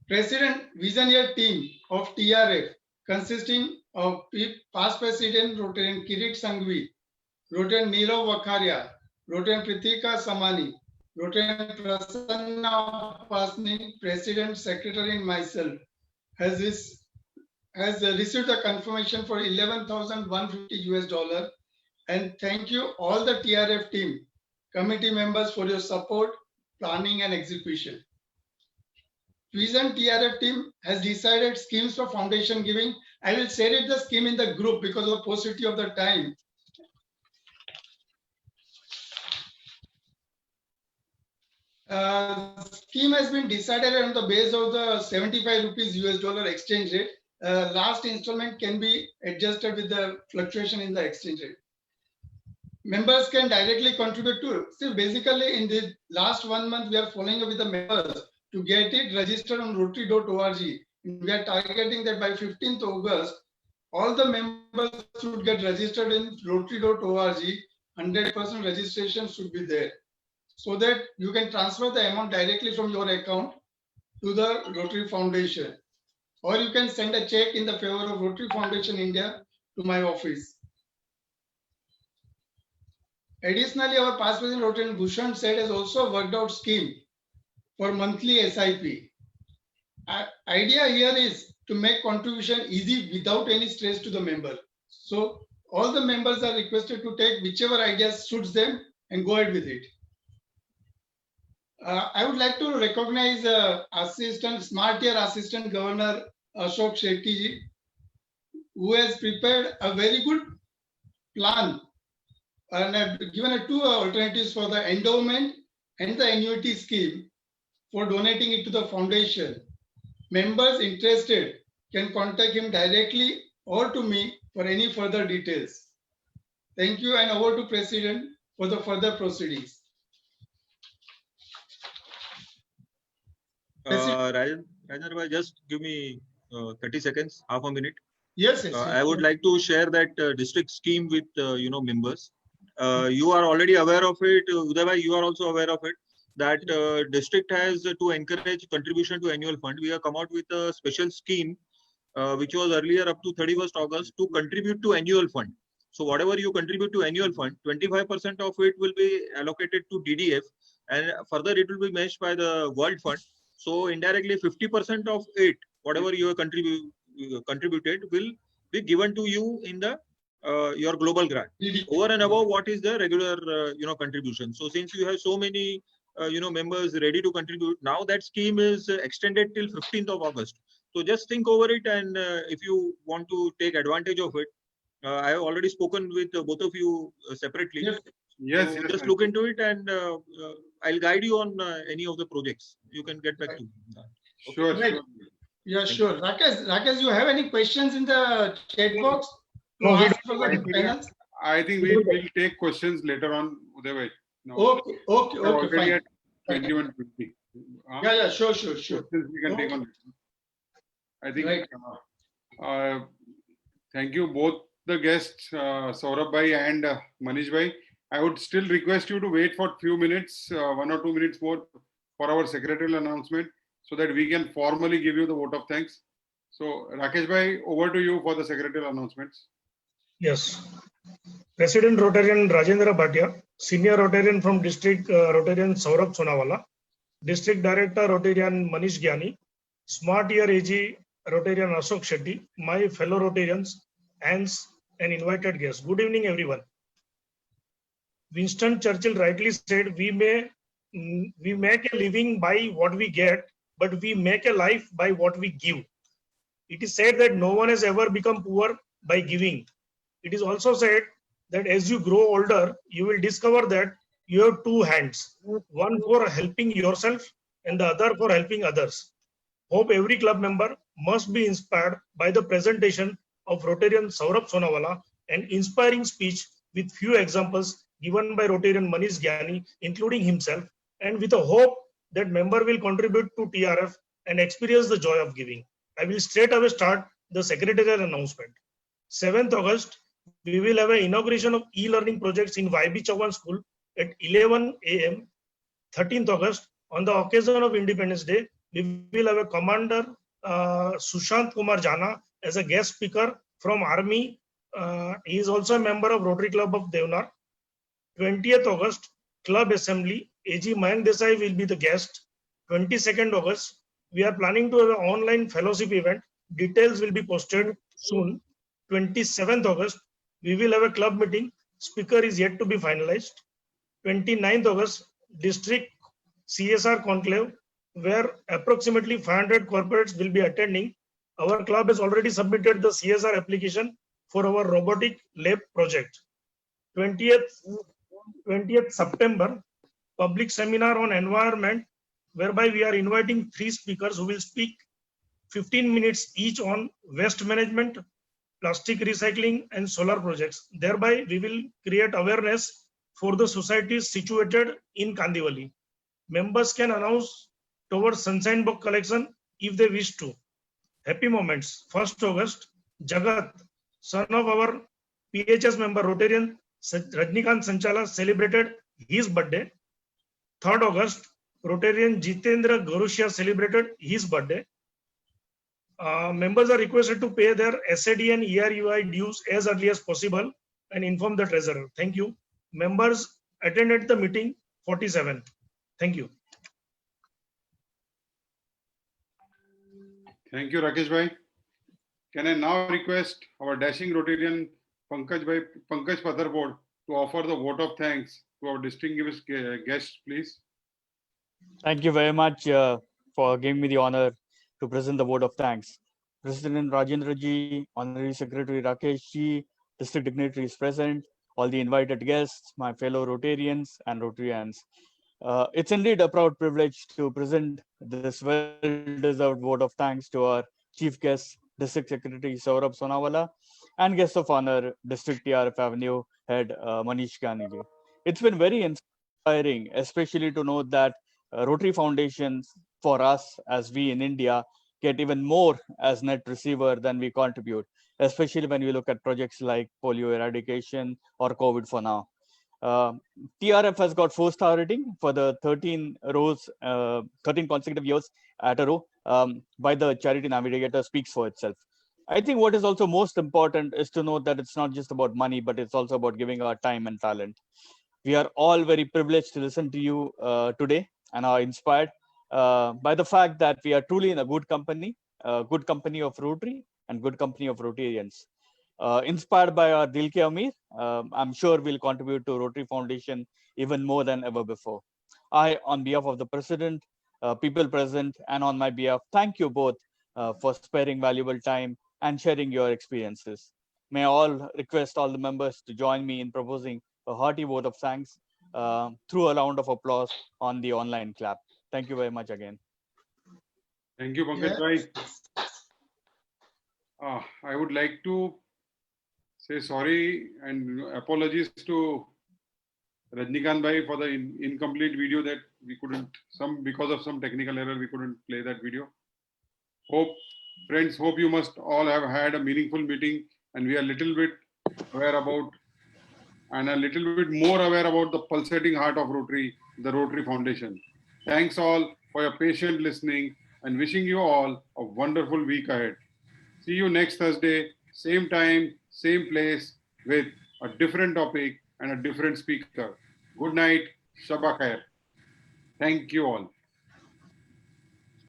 President Vision Year team of TRF, consisting of past President Rotarian Kirit Sanghvi, Rotarian Neerav Vakharia, Rotarian Pritika Samani, Rotarian Prasanna Upasni, President, Secretary, and myself, has received a confirmation for $11,150. And thank you all the TRF team, committee members, for your support, planning, and execution. Vision TRF team has decided schemes for foundation giving. I will share it the scheme in the group because of the paucity of the time. Scheme has been decided on the base of the 75 rupees US dollar exchange rate. Last installment can be adjusted with the fluctuation in the exchange rate. Members can directly contribute to. See, basically in the last 1 month, we are following up with the members to get it registered on Rotary.org. We are targeting that by 15th August, all the members should get registered in Rotary.org. 100% registration should be there, so that you can transfer the amount directly from your account to the Rotary Foundation. Or you can send a check in the favor of Rotary Foundation India to my office. Additionally, our past president Rotarian Bhushan Seth has also worked out scheme for monthly SIP. Idea here is to make contribution easy without any stress to the member. So all the members are requested to take whichever idea suits them and go ahead with it. I would like to recognize Smart Year Assistant Governor Ashok Shetty, who has prepared a very good plan and have given two alternatives for the endowment and the annuity scheme for donating it to the foundation. Members interested can contact him directly or to me for any further details. Thank you, and over to President for the further proceedings. Rajendra bhai, just give me 30 seconds, half a minute. Yes, yes. I would like to share that district scheme with members. You are already aware of it. Uday bhai, you are also aware of it. That district has to encourage contribution to annual fund. We have come out with a special scheme, which was earlier up to 31st August to contribute to annual fund. So whatever you contribute to annual fund, 25% of it will be allocated to DDF, and further it will be matched by the World Fund. So indirectly, 50% of it, whatever you have contributed, will be given to you in the your global grant over and above what is the regular contribution. So since you have so many members ready to contribute, now that scheme is extended till 15th of August. So just think over it, and if you want to take advantage of it, I have already spoken with both of you separately. Yes, So yes, just yes. look into it, and I'll guide you on any of the projects. You can get back to me. Sure, Right. sure. Yeah, sure. Rakesh, you have any questions in the chat box to No, we ask for I the think, panels? I think we will take questions later on, Uday bhai. No, Okay, we are already fine. at 21:50. Yeah, sure. Questions we can take on. I think. Right. Thank you both the guests, Saurabh bhai and Manish bhai. I would still request you to wait for few minutes, 1 or 2 minutes more for our secretarial announcement, so that we can formally give you the vote of thanks. So Rakesh bhai, over to you for the secretarial announcements. Yes. President Rotarian Rajendra Bhatia, Senior Rotarian from District Rotarian Saurabh Sonawala, District Director Rotarian Manish Gyani, Smart Year AG Rotarian Ashok Shetty, my fellow Rotarians, and invited guests. Good evening, everyone. Winston Churchill rightly said, we make a living by what we get, but we make a life by what we give. It is said that no one has ever become poor by giving. It is also said that as you grow older, you will discover that you have two hands, one for helping yourself and the other for helping others. Hope every club member must be inspired by the presentation of Rotarian Saurabh Sonawala and inspiring speech with few examples given by Rotarian Manish Gyani, including himself, and with a hope that member will contribute to TRF and experience the joy of giving. I will straight away start the secretarial announcement. 7th August, we will have an inauguration of e-learning projects in YB Chauhan School at 11 a.m. 13th August, on the occasion of Independence Day, we will have a Commander Sushant Kumar Jana as a guest speaker from Army. He is also a member of Rotary Club of Devnar. 20th August, Club Assembly, AG Mayank Desai will be the guest. 22nd August, we are planning to have an online fellowship event. Details will be posted soon. 27th August, we will have a club meeting. Speaker is yet to be finalized. 29th August, District CSR Conclave, where approximately 500 corporates will be attending. Our club has already submitted the CSR application for our robotic lab project. 20th September, public seminar on environment, whereby we are inviting 3 speakers who will speak 15 minutes each on waste management, plastic recycling, and solar projects. Thereby, we will create awareness for the societies situated in Kandivali. Members can announce towards Sunshine Book collection if they wish to. Happy moments. 1st August, Jagat, son of our PHS member Rotarian Rajnikant Sanchala, celebrated his birthday. 3rd August, Rotarian Jitendra Garushia celebrated his birthday. Members are requested to pay their SAD and ERUI dues as early as possible and inform the treasurer. Thank you. Members attended the meeting 47. Thank you. Thank you, Rakesh bhai. Can I now request our dashing Rotarian Pankaj Patharpod to offer the vote of thanks to our distinguished guests, please? Thank you very much for giving me the honor to present the vote of thanks. President Rajendra ji, Honorary Secretary Rakesh ji, District dignitaries present, all the invited guests, my fellow Rotarians and Rotarians. It's indeed a proud privilege to present this well-deserved vote of thanks to our Chief Guest, District Secretary Saurabh Sonawala, and Guest of Honor, District TRF Avenue Head Manish Gyani ji. It's been very inspiring, especially to note that Rotary Foundations for us as we in India get even more as net receiver than we contribute, especially when we look at projects like polio eradication or COVID for now. TRF has got 4-star rating for the 13 consecutive years at a row by the Charity Navigator speaks for itself. I think what is also most important is to note that it's not just about money, but it's also about giving our time and talent. We are all very privileged to listen to you today and are inspired by the fact that we are truly in a good company of Rotary and good company of Rotarians. Inspired by our Dil Ke Amir, I'm sure we'll contribute to Rotary Foundation even more than ever before. I, on behalf of the President, people present, and on my behalf, thank you both for sparing valuable time and sharing your experiences. May I all request all the members to join me in proposing a hearty vote of thanks through a round of applause on the online clap. Thank you very much again. Thank you, Pankaj Bhai. I would like to say sorry and apologies to Rajnikant Bhai for the incomplete video that we couldn't, because of some technical error, we couldn't play that video. Friends, hope you must all have had a meaningful meeting, and we are a little bit aware about and a little bit more aware about the pulsating heart of Rotary, the Rotary Foundation. Thanks all for your patient listening and wishing you all a wonderful week ahead. See you next Thursday, same time, same place, with a different topic and a different speaker. Good night. Shabba Khair. Thank you all.